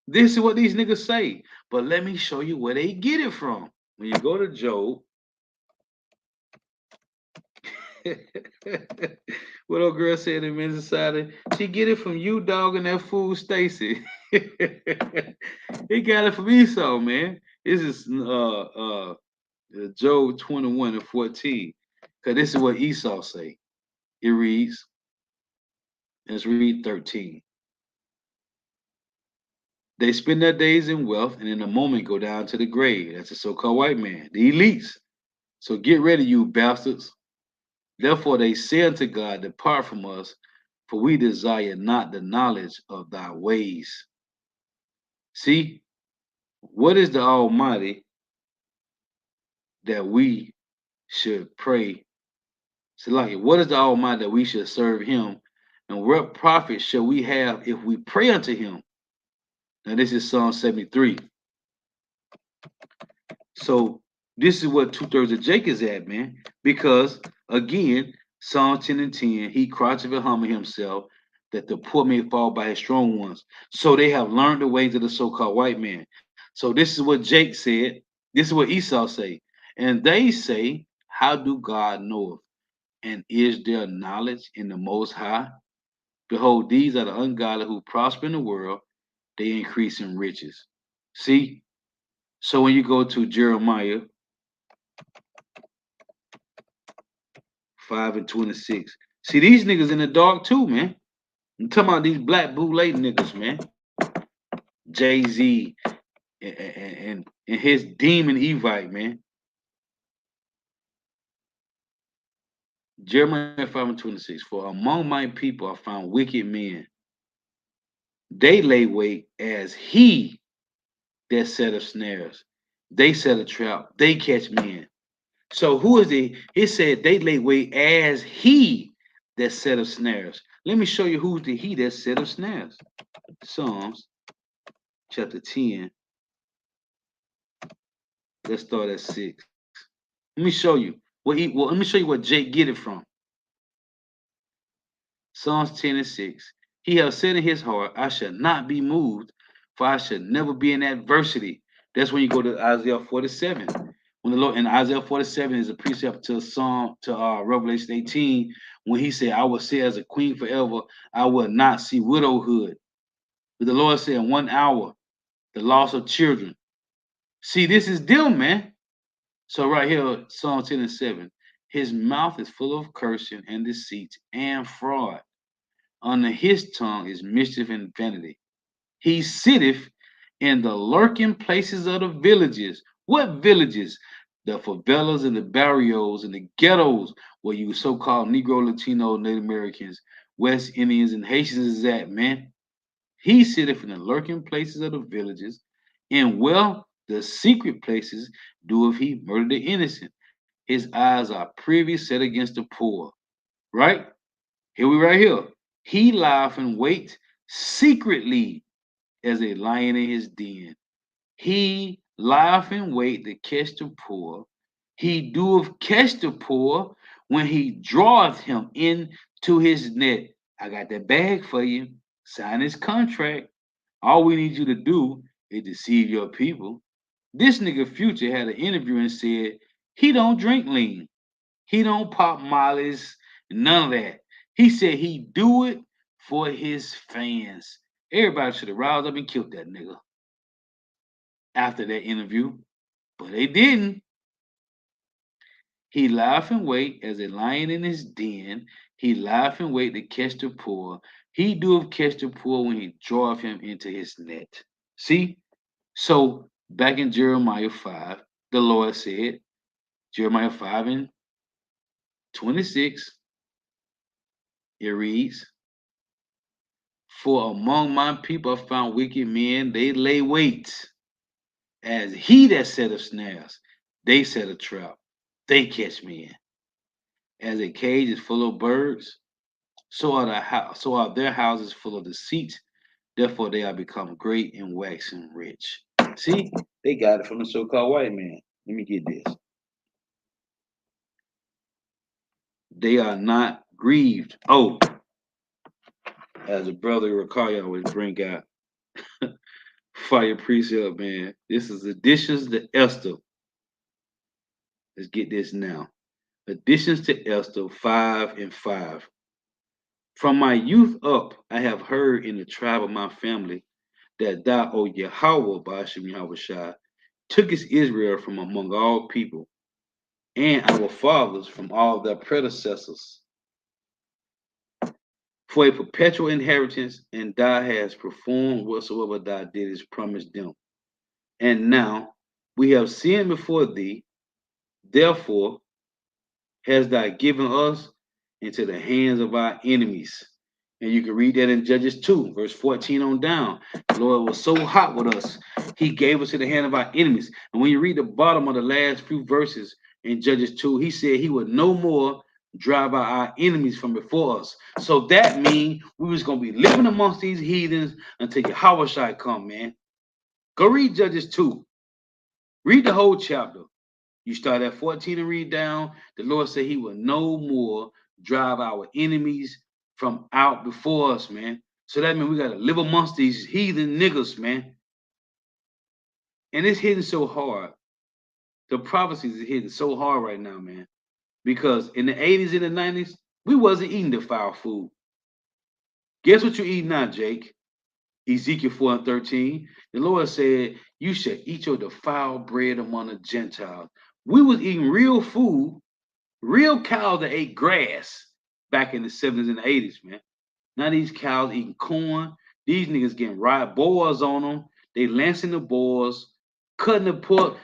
This is what these niggas say. But let me show you where they get it from. When you go to Job, what old girl said in Men's Society, she get it from you, dog, and that fool Stacy. He got it from Esau, man. This is Job 21 and 14. Because this is what Esau say. It reads, let's read 13. They spend their days in wealth and in a moment go down to the grave. That's the so-called white man, the elites. So get ready, you bastards. Therefore they say unto God, depart from us, for we desire not the knowledge of thy ways. See, what is the Almighty that we should pray? So like, what is the Almighty that we should serve him? And what profit shall we have if we pray unto him? Now this is Psalm 73. So this is what 2/3 of Jake is at, man. Because again, Psalm 10 and 10, he croucheth and humble himself, that the poor may fall by his strong ones. So they have learned the ways of the so-called white man. So this is what Jake said. This is what Esau say. And they say, how do God knoweth? And is there knowledge in the Most High? Behold, these are the ungodly who prosper in the world. They increase in riches. See? So when you go to Jeremiah 5 and 26. See, these niggas in the dark too, man. I'm talking about these black bootleg niggas, man. Jay-Z and his demon Evite, man. Jeremiah 5 and 26. For among my people I found wicked men. They lay wait as he that set of snares. They set a trap. They catch men. So who is it? It said they lay wait as he that set of snares. Let me show you who's the he that set of snares. Psalms chapter 10. Let's start at 6. Let me show you let me show you what Jake get it from. Psalms 10 and 6. He has said in his heart, I shall not be moved, for I shall never be in adversity. That's when you go to Isaiah 47. When the Lord in Isaiah 47 is a precept to Psalm to Revelation 18, when he said, I will sit as a queen forever, I will not see widowhood. But the Lord said in 1 hour, the loss of children. See, this is them, man. So right here, Psalm 10 and 7. His mouth is full of cursing and deceit and fraud. Under his tongue is mischief and vanity. He sitteth in the lurking places of the villages. What villages? The favelas and the barrios and the ghettos where you so-called Negro, Latino, Native Americans, West Indians, and Haitians is at, man. He sitteth in the lurking places of the villages, and well, the secret places doeth he murder the innocent. His eyes are privy set against the poor. Right? Here we right here. He lieth and wait secretly as a lion in his den. He lieth and wait to catch the poor. He doeth catch the poor when he draweth him into his net. I got that bag for you. Sign this contract. All we need you to do is deceive your people. This nigga Future had an interview and said he don't drink lean. He don't pop mollies, none of that. He said he do it for his fans. Everybody should have roused up and killed that nigga after that interview, but they didn't. He laugh and wait as a lion in his den. He laugh and wait to catch the poor. He doeth catch the poor when he draweth him into his net. See? So back in Jeremiah 5, the Lord said, Jeremiah 5 and 26, it reads, for among my people I found wicked men, they lay wait. As he that set of snares, they set a trap. They catch men. As a cage is full of birds, so are their houses full of deceit. Therefore they are become great and waxing rich. See, they got it from the so-called white man. Let me get this. They are not grieved. Oh, As a brother Rakaria always bring out fire precept, man. This is additions to Esther. Let's get this now. Additions to Esther 5 and 5. From my youth up, I have heard in the tribe of my family that thou, O Yahweh, Bashim Yahweh Shai, tookest Israel from among all people, and our fathers from all their predecessors, for a perpetual inheritance, and thou hast performed whatsoever thou didst promise them. And now we have sinned before thee, therefore hast thou given us into the hands of our enemies. And you can read that in Judges 2, verse 14 on down. The Lord was so hot with us, he gave us to the hand of our enemies. And when you read the bottom of the last few verses in Judges 2, he said he would no more drive out our enemies from before us. So that means we was going to be living amongst these heathens until Yahweh Shai come, man. Go read Judges 2. Read the whole chapter. You start at 14 and read down. The Lord said he will no more drive our enemies from out before us, man. So that means we got to live amongst these heathen niggas, man. And it's hitting so hard. The prophecies are hitting so hard right now, man. Because in the 80s and the 90s, we wasn't eating the foul food. Guess what you eat now, Jake? Ezekiel 4 and 13. The Lord said, you shall eat your defiled bread among the Gentiles. We was eating real food, real cows that ate grass back in the 70s and the 80s, man. Now these cows eating corn. These niggas getting riot boars on them. They lancing the boars, cutting the pus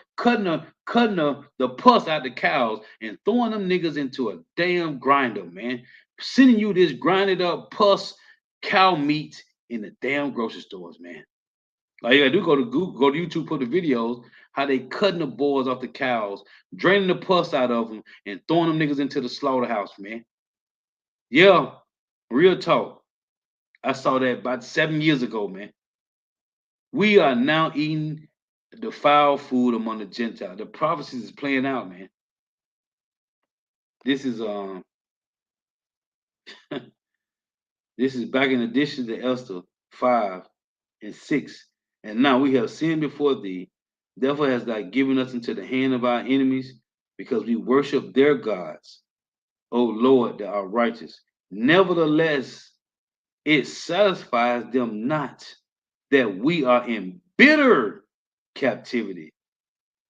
out the cows and throwing them niggas into a damn grinder, man. Sending you this grinded up pus cow meat in the damn grocery stores, man. All you gotta do, go to Google, go to YouTube, put the videos, how they cutting the boars off the cows, draining the pus out of them, and throwing them niggas into the slaughterhouse, man. Yeah, real talk. I saw that about 7 years ago, man. We are now eating the foul food among the Gentiles. The prophecies is playing out, man. This is this is back in addition to Esther 5 and 6. And now we have sinned before thee. Therefore hast thou given us into the hand of our enemies, because we worship their gods. O Lord, that are righteous. Nevertheless, it satisfies them not that we are in bitter captivity,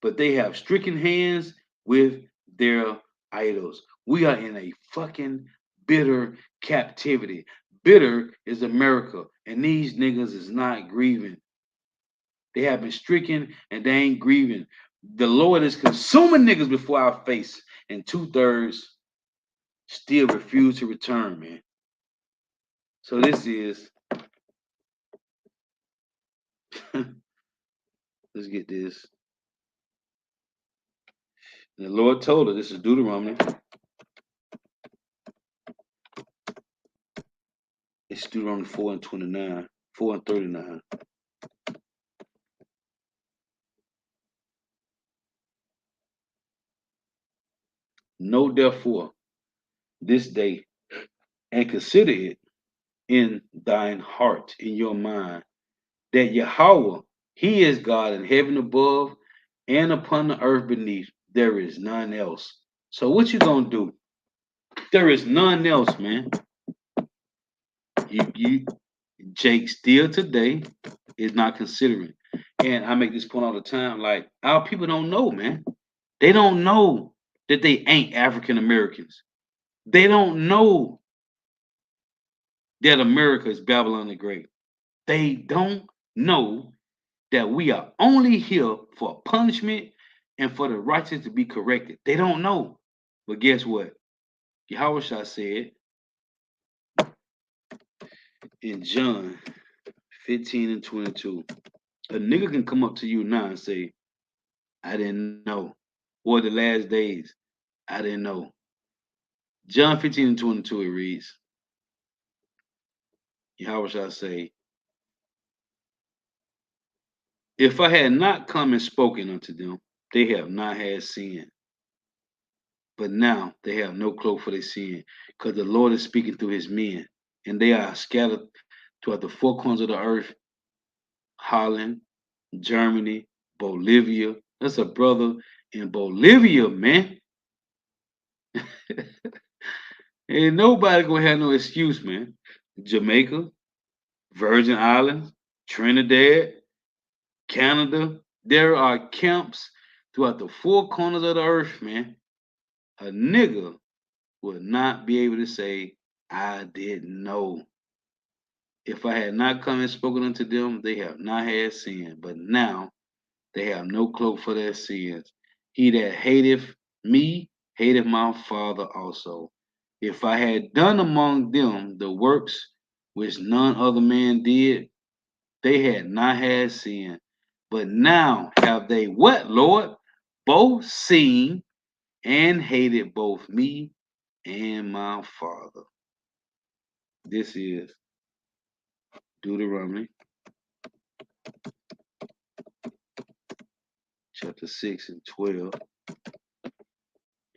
but they have stricken hands with their idols. We are in a fucking bitter captivity. Bitter is America, and these niggas is not grieving. They have been stricken and they ain't grieving. The Lord is consuming niggas before our face, and 2/3 still refuse to return, man. So this is let's get this. And the Lord told her, this is Deuteronomy. It's Deuteronomy 4 and 29, 4 and 39. Know therefore this day and consider it in thine heart, in your mind, that Yahweh, he is God in heaven above and upon the earth beneath. There is none else. So what you gonna do? There is none else, man. You Jake still today is not considering. And I make this point all the time, like our people don't know, man. They don't know that they ain't African Americans. They don't know that America is Babylon the Great. They don't know that we are only here for punishment and for the righteous to be corrected. They don't know. But guess what? Yahweh said in John 15 and 22, a nigga can come up to you now and say, I didn't know. Or the last days, I didn't know. John 15 and 22, it reads, Yahweh say, if I had not come and spoken unto them, they have not had sin. But now they have no cloak for their sin, because the Lord is speaking through his men, and they are scattered throughout the four corners of the earth: Holland, Germany, Bolivia. That's a brother in Bolivia, man. Ain't nobody gonna have no excuse, man. Jamaica, Virgin Islands, Trinidad, Canada. There are camps throughout the four corners of the earth, man. A nigga would not be able to say, I didn't know. If I had not come and spoken unto them, they have not had sin. But now they have no cloak for their sins. He that hateth me hateth my Father also. If I had done among them the works which none other man did, they had not had sin. But now have they what, Lord? Both seen and hated both me and my Father. This is Deuteronomy chapter 6 and 12.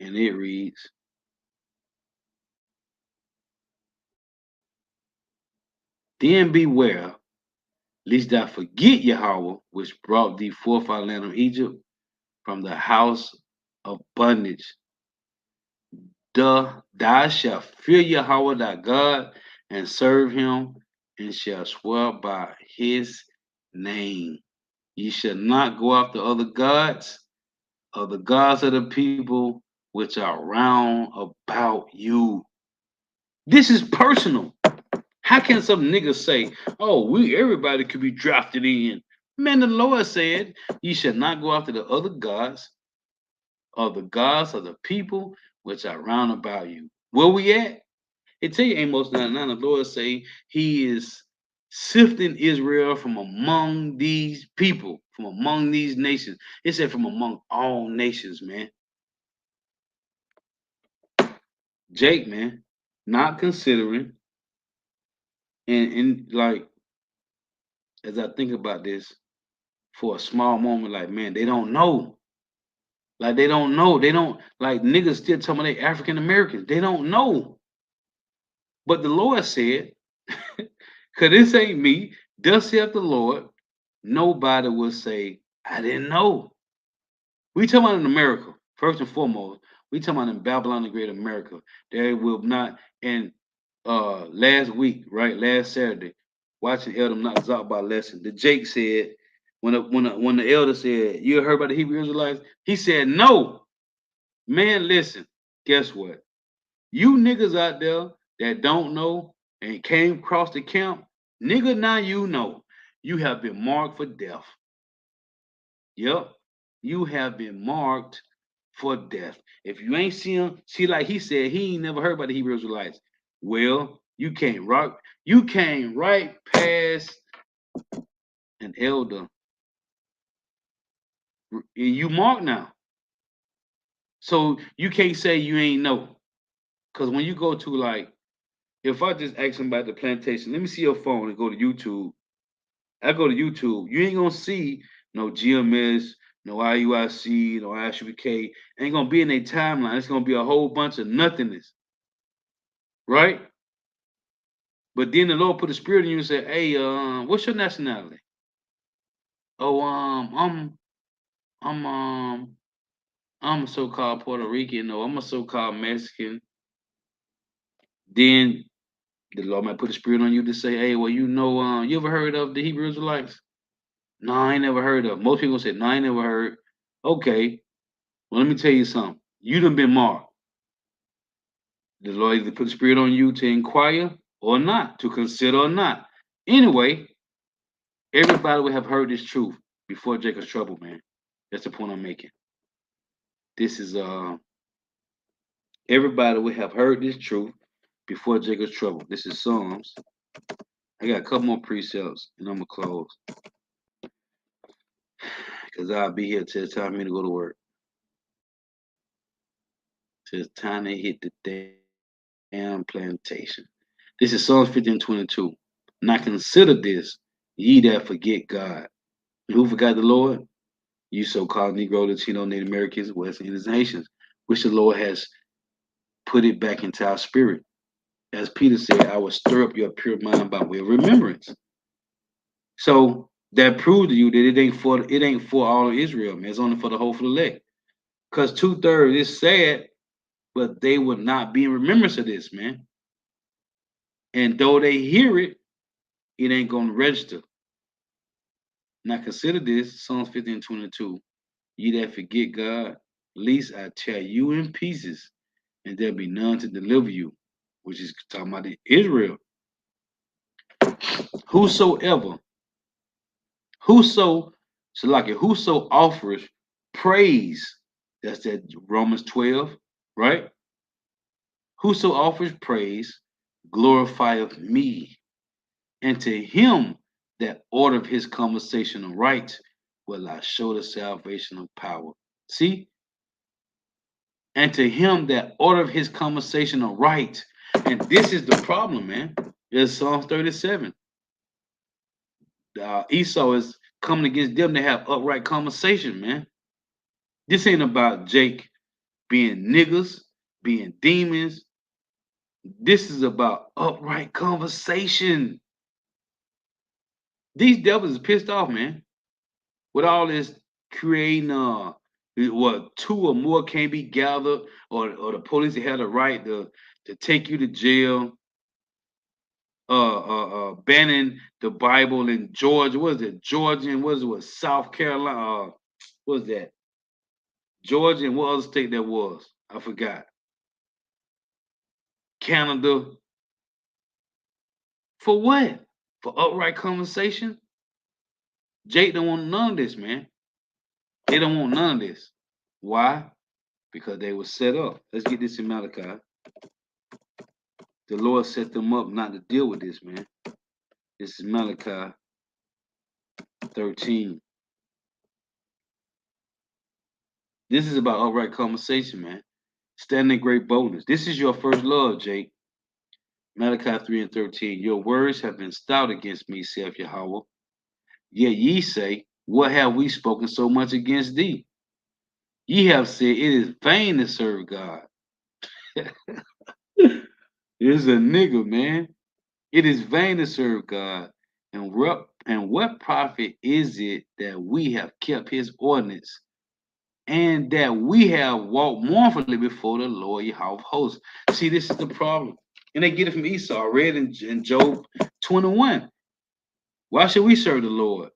And it reads, Then beware, lest thou forget Yahweh, which brought thee forth out of the land of Egypt from the house of bondage. Thou shalt fear Yahweh thy God and serve him, and shall swear by his name. Ye shall not go after other gods, of the gods of the people which are round about you. This is personal. How can some niggas say, oh, everybody could be drafted in? Man, the Lord said, ye shall not go after the other gods, or the gods of the people which are round about you. Where we at? It tell you Amos 9:9, the Lord say he is sifting Israel from among these people, from among these nations. It said from among all nations, man. Jake, man, not considering, and like, as I think about this for a small moment, like, man, they don't know. Like, they don't know. They don't, like, niggas still talking about they African Americans. They don't know. But the Lord said, because this ain't me, thus saith the Lord, nobody will say, I didn't know. We talking about in America, first and foremost. We talking about in Babylon the Great America. There will not, and last week, right, last Saturday, watching Elder not talk about lesson. The Jake said, when the elder said, you heard about the Hebrew Israelites? He said, no. Man, listen, guess what? You niggas out there that don't know and came across the camp, nigga, now you know. You have been marked for death. Yep. You have been marked for death. If you ain't seen him, see, like he said, he ain't never heard about the Hebrew Israelites. Well, you came right past an elder. You marked now. So you can't say you ain't know. Because when you go to, like, if I just ask somebody at the plantation, let me see your phone and go to YouTube. I go to YouTube, you ain't gonna see no GMS, no IUIC, no ISUBK. Ain't gonna be in their timeline. It's gonna be a whole bunch of nothingness, right? But then the Lord put a spirit in you and said, "Hey, what's your nationality?" Oh, I'm, I'm a so-called Puerto Rican. No, I'm a so-called Mexican. Then the Lord might put a spirit on you to say, "Hey, well, you ever heard of the Hebrew Israelites?" No, I ain't never heard of. Most people say, "No, I ain't never heard." Okay, well, let me tell you something. You done been marked. The Lord either put the spirit on you to inquire or not, to consider or not. Anyway, everybody would have heard this truth before Jacob's trouble, man. That's the point I'm making. This is everybody would have heard this truth before Jacob's trouble. This is Psalms. I got a couple more precepts and I'm gonna close. Because I'll be here till it's time for me to go to work. Till it's time to hit the damn plantation. This is Psalms 15:22. Now consider this, ye that forget God. Who forgot the Lord? You so-called Negro, Latino, Native Americans, West Indians, and Haitians, which the Lord has put it back into our spirit. as Peter said, I will stir up your pure mind by way of remembrance. So that proves to you that it ain't for all of Israel, man. It's only for the hopeful elect. Because 2/3 is sad, but they would not be in remembrance of this, man. And though they hear it, it ain't gonna register. Now consider this, Psalms 15:22. Ye that forget God, least I tear you in pieces, and there be none to deliver you, which is talking about Israel. Whosoever, whoso, so like it, whoso offers praise, that's that Romans 12, right? Whoso offers praise glorifieth me, and to him that ordereth his conversation aright will I show the salvation of power. See? And to him that ordereth his conversation aright. And this is the problem, man. It's Psalms 37. Esau is coming against them to have upright conversation, man. This ain't about Jake being niggas, being demons. This is about upright conversation. These devils is pissed off, man. With all this creating what two or more can't be gathered, or the police had a right to take you to jail, banning the Bible in Georgia. What is it? Georgia and what is it? What, South Carolina? What was that? Georgia and what other state that was? I forgot. Canada. For what? For upright conversation? Jake don't want none of this, man. They don't want none of this. Why? Because they were set up. Let's get this in Malachi. The Lord set them up not to deal with this, man. This is Malachi 13. This is about upright conversation, man. Standing in great boldness. This is your first love, Jake. Malachi 3:13. Your words have been stout against me, saith Yahweh. Yet ye say, what have we spoken so much against thee? Ye have said, it is vain to serve God. It's a nigga, man. It is vain to serve God. And what profit is it that we have kept his ordinance, and that we have walked mournfully before the Lord Yahweh of hosts? See, this is the problem. And they get it from Esau. I read in Job 21. Why should we serve the Lord?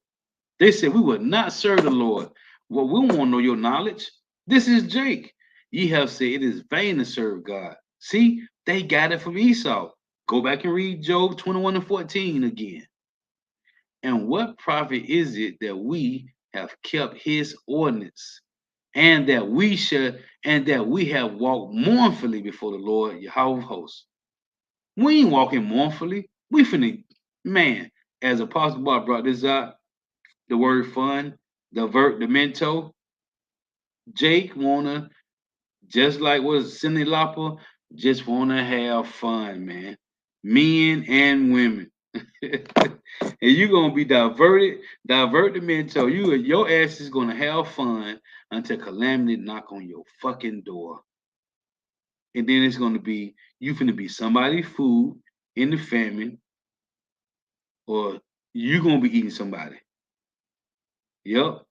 They said we would not serve the Lord. Well, we don't want to know your knowledge. This is Jake. Ye have said it is vain to serve God. See, they got it from Esau. Go back and read Job 21:14 again. And what profit is it that we have kept his ordinance, and that we have walked mournfully before the Lord Yahweh of hosts? We ain't walking mournfully. We finna, man, as Apostle Bob brought this out, the word fun, the vert, the mento. Jake wanna, just like was Cindy Lauper, just wanna have fun, man. Men and women. And you're gonna be divert the mento. Your ass is gonna have fun until calamity knock on your fucking door. And then it's gonna be you finna be somebody's food in the famine, or you gonna be eating somebody. Yep.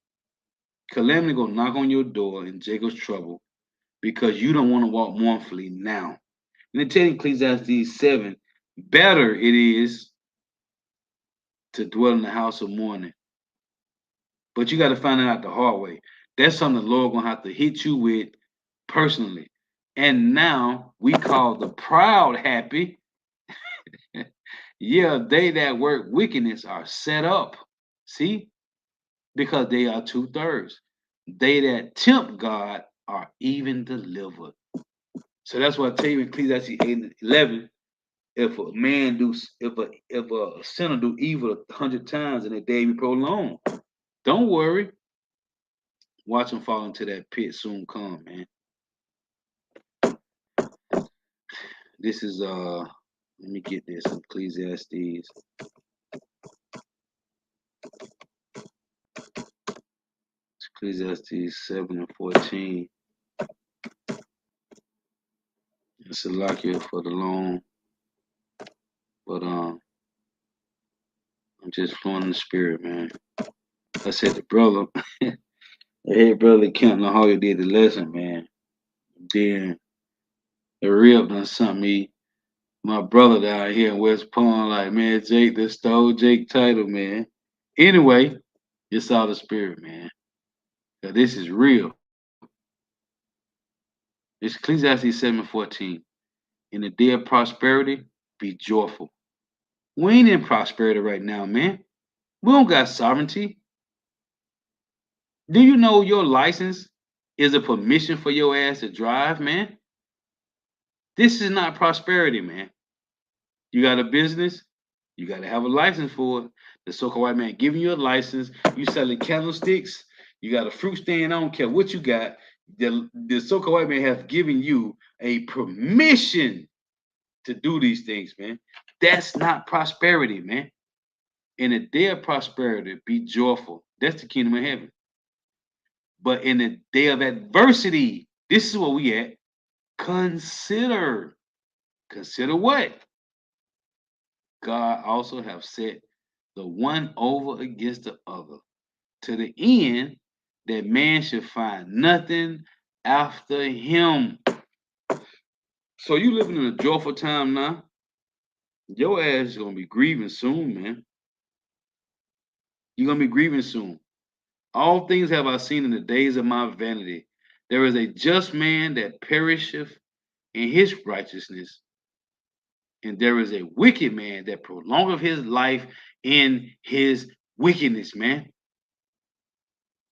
Calamity gonna knock on your door in Jacob's trouble because you don't want to walk mournfully now. And it tells Ecclesiastes 7, better it is to dwell in the house of mourning. But you got to find it out the hard way. That's something the Lord gonna have to hit you with personally. And now we call the proud happy. Yeah, they that work wickedness are set up. See? Because they are 2/3. They that tempt God are even delivered. So that's why I tell you in Ecclesiastes 8:11, if a sinner do evil 100 times and the day be prolonged, don't worry. Watch him fall into that pit soon come, man. This is let me get this Ecclesiastes. Ecclesiastes 7:14. It's a lock here for the long. But I'm just flowing in the spirit, man. I said the brother, the head brother Kent Nahoya did the lesson, man. Then the real done something. My brother down here in West Palm, like, man, Jake, they stole Jake title, man. Anyway, it's all the spirit, man. 'Cause this is real. It's Ecclesiastes 7:14. In the day of prosperity, be joyful. We ain't in prosperity right now, man. We don't got sovereignty. Do you know your license is a permission for your ass to drive, man? This is not prosperity, man. You got a business, you got to have a license for it. The so-called white man giving you a license. You selling candlesticks. You got a fruit stand. I don't care what you got. The so-called white man has given you a permission to do these things, man. That's not prosperity, man. In a day of prosperity, be joyful. That's the kingdom of heaven. But in the day of adversity, this is where we at. Consider. Consider what? God also have set the one over against the other, to the end that man should find nothing after him. So you living in a joyful time now. Your ass is gonna be grieving soon, man. You're gonna be grieving soon. All things have I seen in the days of my vanity. There is a just man that perisheth in his righteousness, and there is a wicked man that prolongeth his life in his wickedness, man.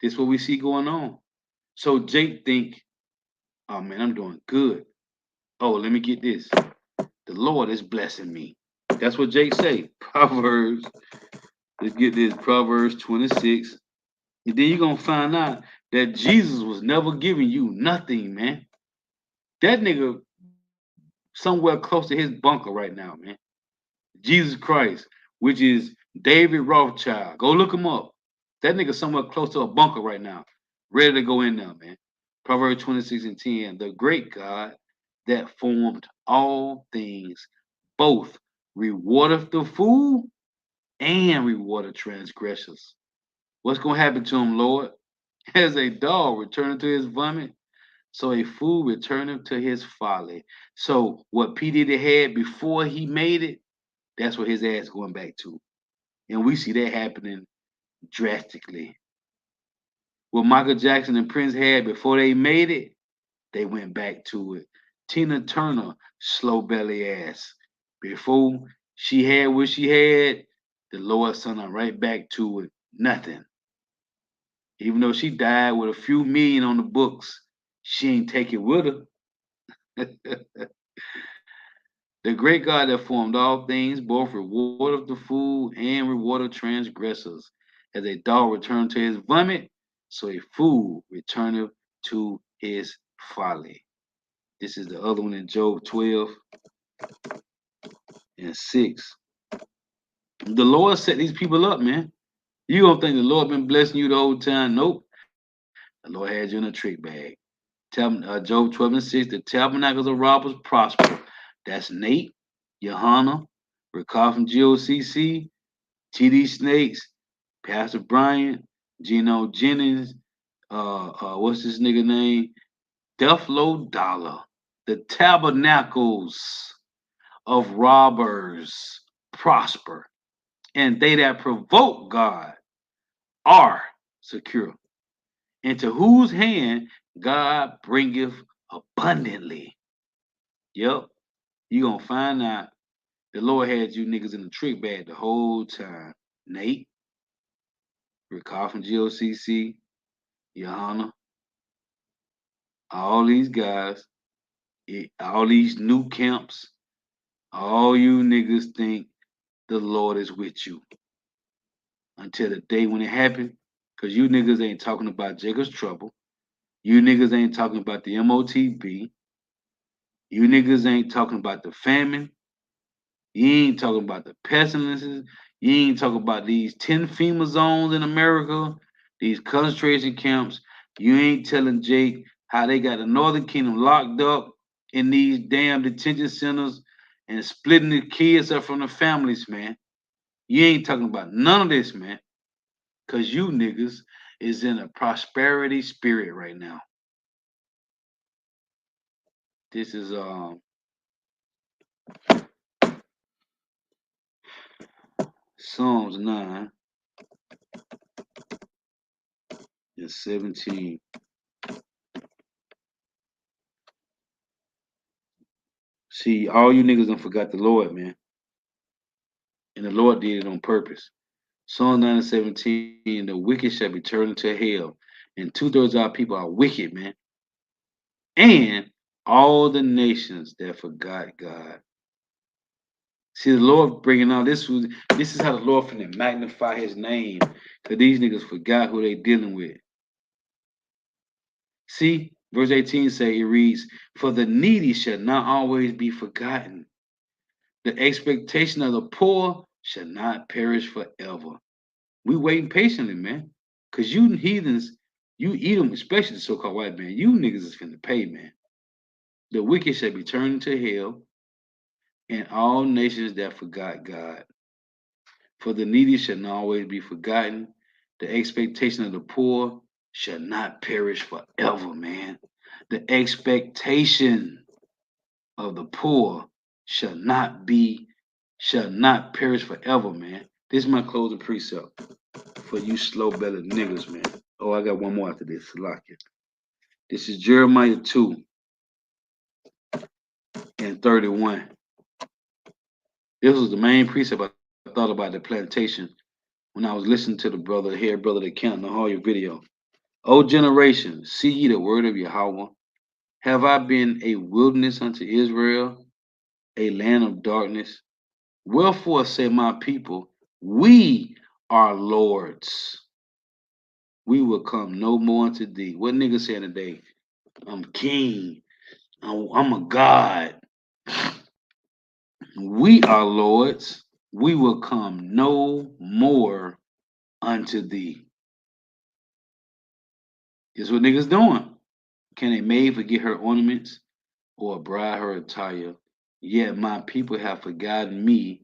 This is what we see going on. So Jake think, oh man, I'm doing good. Oh, let me get this. The Lord is blessing me. That's what Jake say. Proverbs. Let's get this. Proverbs 26. And then you're gonna find out that Jesus was never giving you nothing, man. That nigga somewhere close to his bunker right now, man. Jesus Christ, which is David Rothschild. Go look him up. That nigga somewhere close to a bunker right now, ready to go in there, man. Proverbs 26:10. The great God that formed all things, both rewardeth the fool and rewardeth transgressors. What's gonna happen to him, Lord? As a dog returning to his vomit, so a fool returneth to his folly. So what P. Diddy had before he made it, that's what his ass going back to. And we see that happening drastically. What Michael Jackson and Prince had before they made it, they went back to it. Tina Turner, slow belly ass. Before she had what she had, the Lord sent her right back to it. Nothing. Even though she died with a few million on the books, she ain't take it with her. The great God that formed all things, both reward of the fool and reward of transgressors. As a dog returned to his vomit, so a fool returneth to his folly. This is the other one in Job 12:6. The Lord set these people up, man. You don't think the Lord been blessing you the whole time? Nope. The Lord had you in a trick bag. Job 12:6, the tabernacles of robbers prosper. That's Nate, Johanna, Recall from GOCC, TD Snakes, Pastor Bryant, Gino Jennings, what's this nigga name? Deflo Dollar. The tabernacles of robbers prosper, and they that provoke God are secure. Into whose hand God bringeth abundantly. Yep, you gonna find out the Lord had you niggas in the trick bag the whole time. Nate, Recall from GOCC, Johanna, all these guys, all these new camps, all you niggas think the Lord is with you until the day when it happened. Because you niggas ain't talking about Jacob's trouble. You niggas ain't talking about the MOTB. You niggas ain't talking about the famine. You ain't talking about the pestilences. You ain't talking about these 10 FEMA zones in America, these concentration camps. You ain't telling Jake how they got the Northern Kingdom locked up in these damn detention centers. and splitting the kids up from the families, man. You ain't talking about none of this, man. Cause you niggas is in a prosperity spirit right now. This is Psalms 9 and 17. See, all you niggas done forgot the Lord, man. And the Lord did it on purpose. Psalm 9 and 17, the wicked shall be turned into hell. And two-thirds of our people are wicked, man. And all the nations that forgot God. See, the Lord bringing out this is how the Lord finna magnify his name. Because these niggas forgot who they dealing with. See, verse 18 say it reads, for the needy shall not always be forgotten. The expectation of the poor shall not perish forever. We waiting patiently, man. Cause you heathens, you eat them, especially the so-called white man. You niggas is finna pay, man. The wicked shall be turned into hell, and all nations that forgot God. For the needy shall not always be forgotten. The expectation of the poor shall not perish forever, man. The expectation of the poor shall not perish forever, man. This is my closing precept for you slow-bellied niggas, man. Oh, I got one more after this. Lock it. This is Jeremiah 2 and 31. This was the main precept I thought about the plantation when I was listening to the brother here, brother that count the whole video. O generation, see ye the word of Yahweh. Have I been a wilderness unto Israel, a land of darkness? Wherefore say my people, we are lords. We will come no more unto thee. What nigga saying today? I'm king. I'm a god. We are lords. We will come no more unto thee. This what niggas doing. Can a maid forget her ornaments or a bride her attire? Yet my people have forgotten me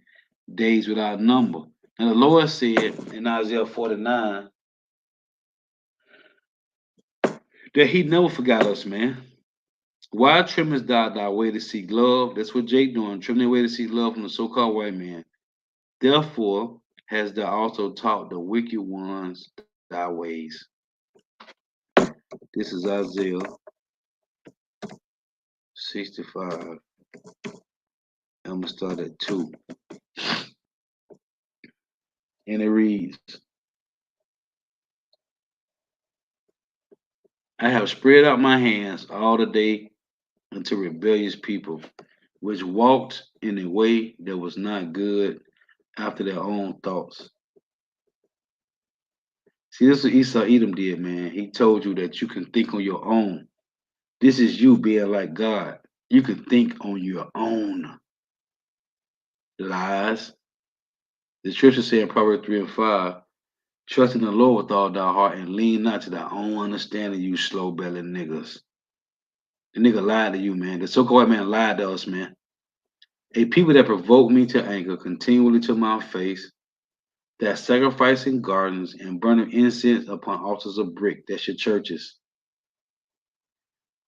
days without number. And the Lord said in Isaiah 49 that he never forgot us, man. Why trimmest thou thy way to seek love? That's what Jake doing, trimming their way to seek love from the so-called white man. Therefore hast thou also taught the wicked ones thy ways. This is Isaiah 65. I'm going to start at 2. And it reads, I have spread out my hands all the day unto rebellious people, which walked in a way that was not good after their own thoughts. See, this is what Esau Edom did, man. He told you that you can think on your own. This is you being like God. You can think on your own. Lies. The scripture say in Proverbs 3 and 5, trust in the Lord with all thy heart and lean not to thy own understanding, you slow-bellied niggas. The nigga lied to you, man. The so-called man lied to us, man. A people that provoke me to anger continually to my face, that sacrificing gardens and burning incense upon altars of brick. That's your churches.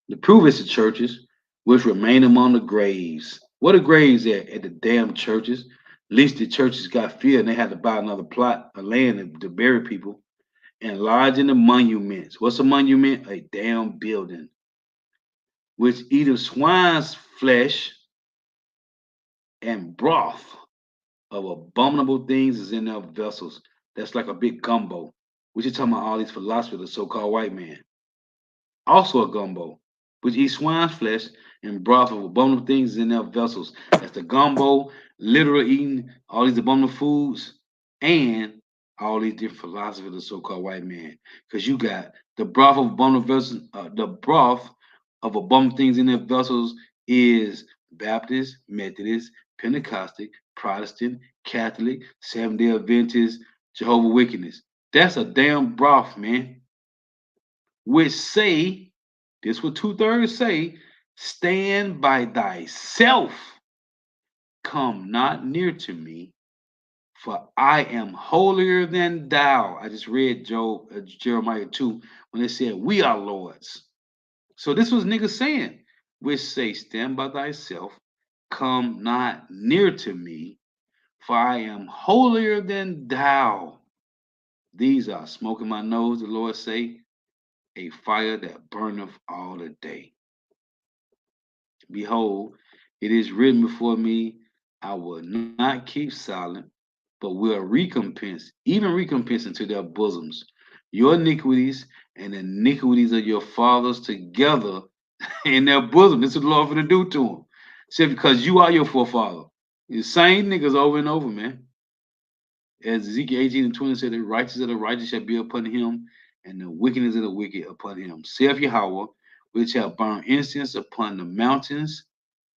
The proof is the churches which remain among the graves. What are graves at? At the damn churches. At least the churches got fear and they had to buy another plot of land to bury people. And lodge in the monuments. What's a monument? A damn building. Which eat of swine's flesh and broth of abominable things is in their vessels. That's like a big gumbo. We're just talking about all these philosophers, the so-called white man. Also a gumbo, which eats swine's flesh and broth of abominable things in their vessels. That's the gumbo, literal eating all these abominable foods, and all these different philosophies of the so-called white man. Because you got the broth of abominable vessels, the broth of abominable things in their vessels is Baptist, Methodist, Pentecostal, Protestant, Catholic, Seventh-day Adventist, Jehovah Wickedness. That's a damn broth, man. Which say, this what two-thirds say, stand by thyself come not near to me, for I am holier than thou. I just read Jeremiah 2 when it said, we are lords. So this was niggas saying, which say, stand by thyself, come not near to me, for I am holier than thou. These are smoke in my nose, the Lord say, a fire that burneth all the day. Behold, it is written before me, I will not keep silent, but will recompense, even recompense into their bosoms, your iniquities and the iniquities of your fathers together in their bosom. This is what the Lord finna do to them. Said because you are your forefather. The same niggas over and over, man. As Ezekiel 18 and 20 said, the righteous of the righteous shall be upon him, and the wickedness of the wicked upon him. Saith Yahweh, which shall burn incense upon the mountains,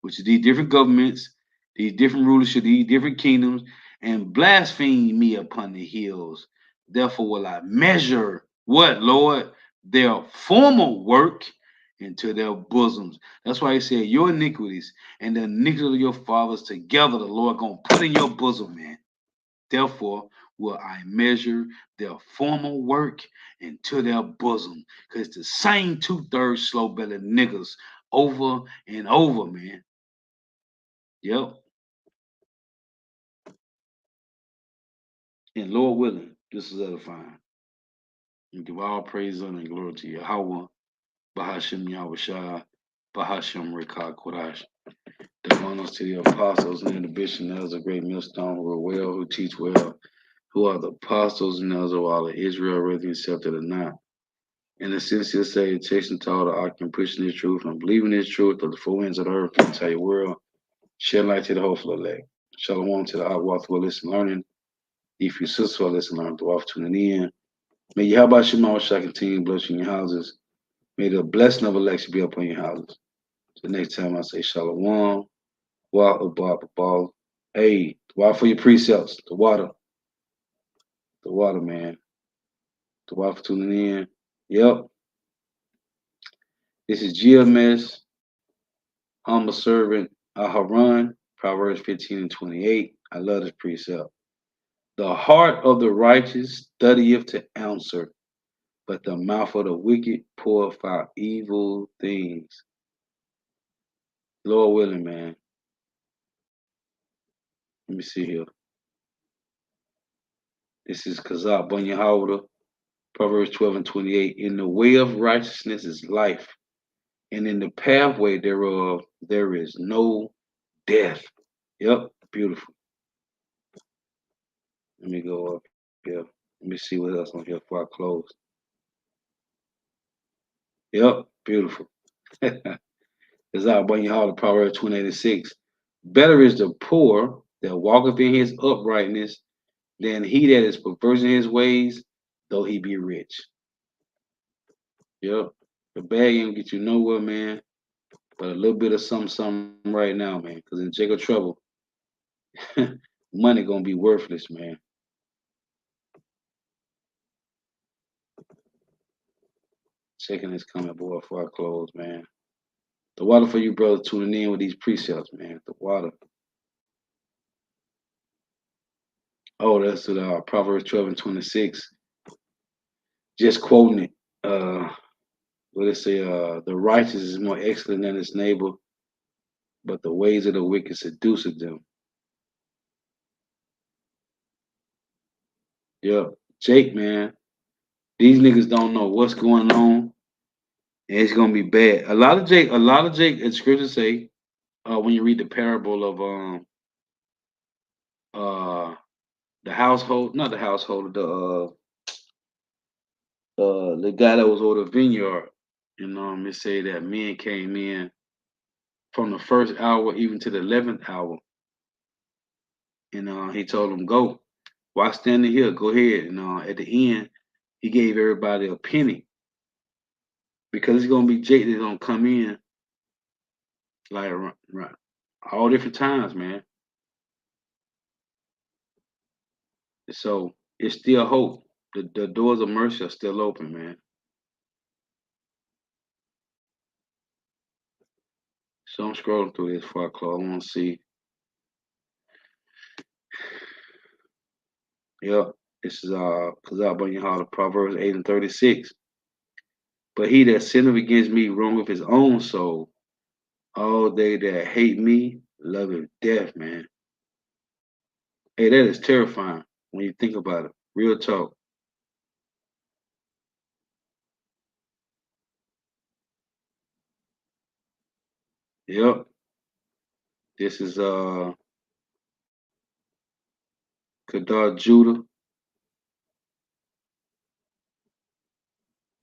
which is these different governments, these different rulership, these different kingdoms, and blaspheme me upon the hills. Therefore will I measure what, Lord? Their former work into their bosoms. That's why he said, your iniquities and the iniquities of your fathers together, the Lord gonna put in your bosom, man. Therefore will I measure their former work into their bosom. Because it's the same two-thirds slow belly niggas over and over, man. Yep. And Lord willing, this is edifying. And give all praise and glory to Yahweh, Bahashim Yahushua, Bahashim Rekah Kodash. The honors to the apostles and the bishop and elders of great millstone who are well, who teach well, who are the apostles and elders of all of Israel, whether accepted or not. And the sincere salutation to all the occupant preaching this truth and believing this truth of the four winds of the earth and the entire world. Shed light to the hopeful elect. Shalom to the outwalk who are listening, learning. If you sisters who are listening, learning, to off tuning in. May Yahweh Shema shall continue to bless you in your houses. May the blessing of election be upon your houses. So next time I say Shalom, Ball. Hey, water for your precepts. The water, man. The water for tuning in. Yep. This is GMS, humble servant Aharon, Proverbs 15 and 28. I love this precept. The heart of the righteous studieth to answer, but the mouth of the wicked poureth out evil things. Lord willing, man. Let me see here. This is Kazak Bunya Howder, Proverbs 12 and 28. In the way of righteousness is life, and in the pathway thereof there is no death. Yep, beautiful. Let me go up here. Let me see what else on here before I close. Yep, beautiful. Kazak Bunya Howder, Proverbs 28 and 6. Better is the poor that walketh in his uprightness than he that is perverse in his ways, though he be rich. Yep. The bag ain't get you nowhere, man. But a little bit of something right now, man. Because in Jacob trouble, money gonna be worthless, man. Checking this comment board before I close, man. The water for you, brother, tuning in with these precepts, man. The water. Oh, that's to the Proverbs 12 and 26. Just quoting it. What it say? The righteous is more excellent than his neighbor, but the ways of the wicked seduceth them. Yep. Jake, man. These niggas don't know what's going on, and it's gonna be bad. A lot of Jake, as scriptures say, when you read the parable of uh the household, not the household, the guy that was over the vineyard, and it say that men came in from the first hour even to the 11th hour, and he told them go. Why standing here? Go ahead. And at the end, he gave everybody a penny because it's gonna be Jake that's gonna come in like all different times, man. So it's still hope. The doors of mercy are still open, man. So I'm scrolling through this before I close. I want to see. Yep. This is Kazab Hall of Proverbs 8 and 36. But he that sinneth against me wrongeth his own soul. All they that hate me loveth death, man. Hey, that is terrifying when you think about it. Real talk. Yep. This is Kadar Judah.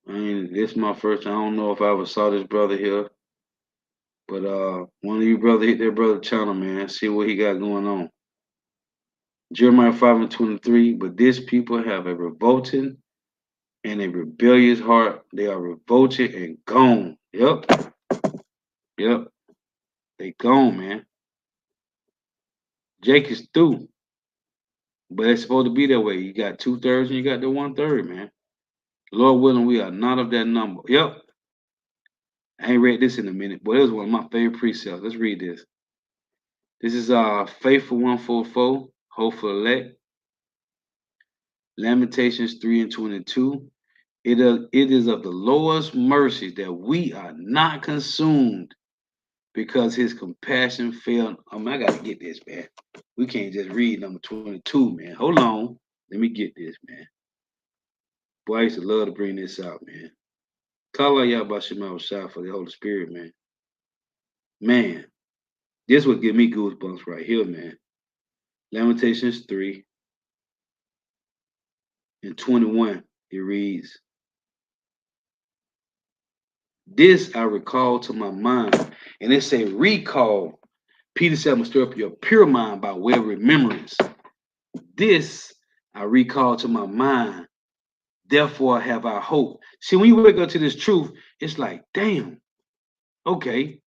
I mean, this is my first time. I don't know if I ever saw this brother here. But one of you brother hit that brother channel, man. See what he got going on. Jeremiah 5 and 23. But this people have a revolting and a rebellious heart. They are revolted and gone. Yep. Yep. They gone, man. Jake is through. But it's supposed to be that way. You got 2/3 and you got the 1/3, man. Lord willing, we are not of that number. Yep. I ain't read this in a minute, but it was one of my favorite precepts. Let's read this. This is Faithful 144, Hopeful Elect, Lamentations 3 and 22. It is of the Lord's mercy that we are not consumed because his compassion failed. I gotta get this, man. We can't just read number 22, man. Hold on. Let me get this, man. Boy, I used to love to bring this out, man. Call out y'all about Shema Shah for the Holy Spirit, man. Man, this would give me goosebumps right here, man. Lamentations 3 and 21. It reads, this I recall to my mind. And it say recall. Peter said, I'm going to stir up your pure mind by way of remembrance. This I recall to my mind. Therefore have I hope. See, when you wake up to this truth, it's like, damn, okay.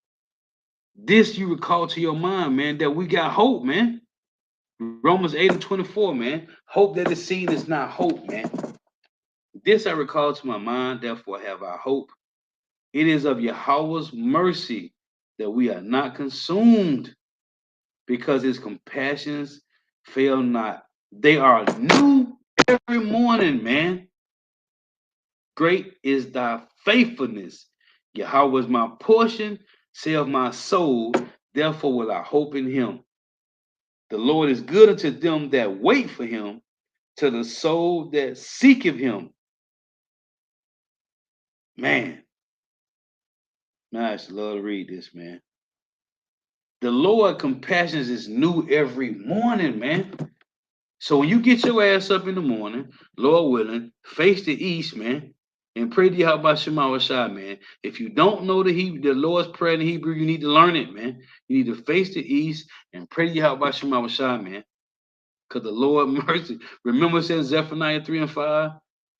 This you recall to your mind, man, that we got hope, man. Romans 8 and 24, man. Hope that is seen is not hope, man. This I recall to my mind, therefore have I hope. It is of Yahweh's mercy that we are not consumed, because his compassions fail not. They are new every morning, man. Great is thy faithfulness. Yahweh is my portion, say of my soul, therefore will I hope in him. The Lord is good unto them that wait for him, to the soul that seeketh him. Man, I just love to read this, man. The Lord compassions is new every morning, man. So when you get your ass up in the morning, Lord willing, face the east, man, and pray to Yahweh Shema Shai, man. If you don't know the Lord's Prayer in Hebrew, you need to learn it, man. You need to face the east and pray to Yahweh Shema Shai, man. Because the Lord mercy. Remember it says Zephaniah 3 and 5,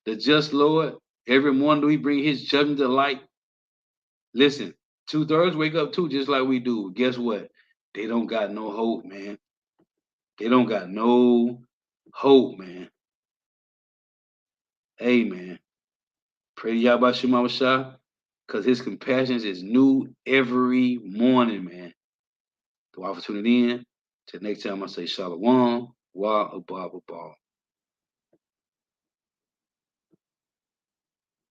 the just Lord, every morning do he bring his judgment to light. Listen, 2/3 wake up too, just like we do. Guess what? They don't got no hope, man. They don't got no hope, man. Hey, man. Pray to Yahweh Shema Shah, because his compassions is new every morning, man. Thank you for tuning in. Till next time, I say Shalom, Wa Abba Abba.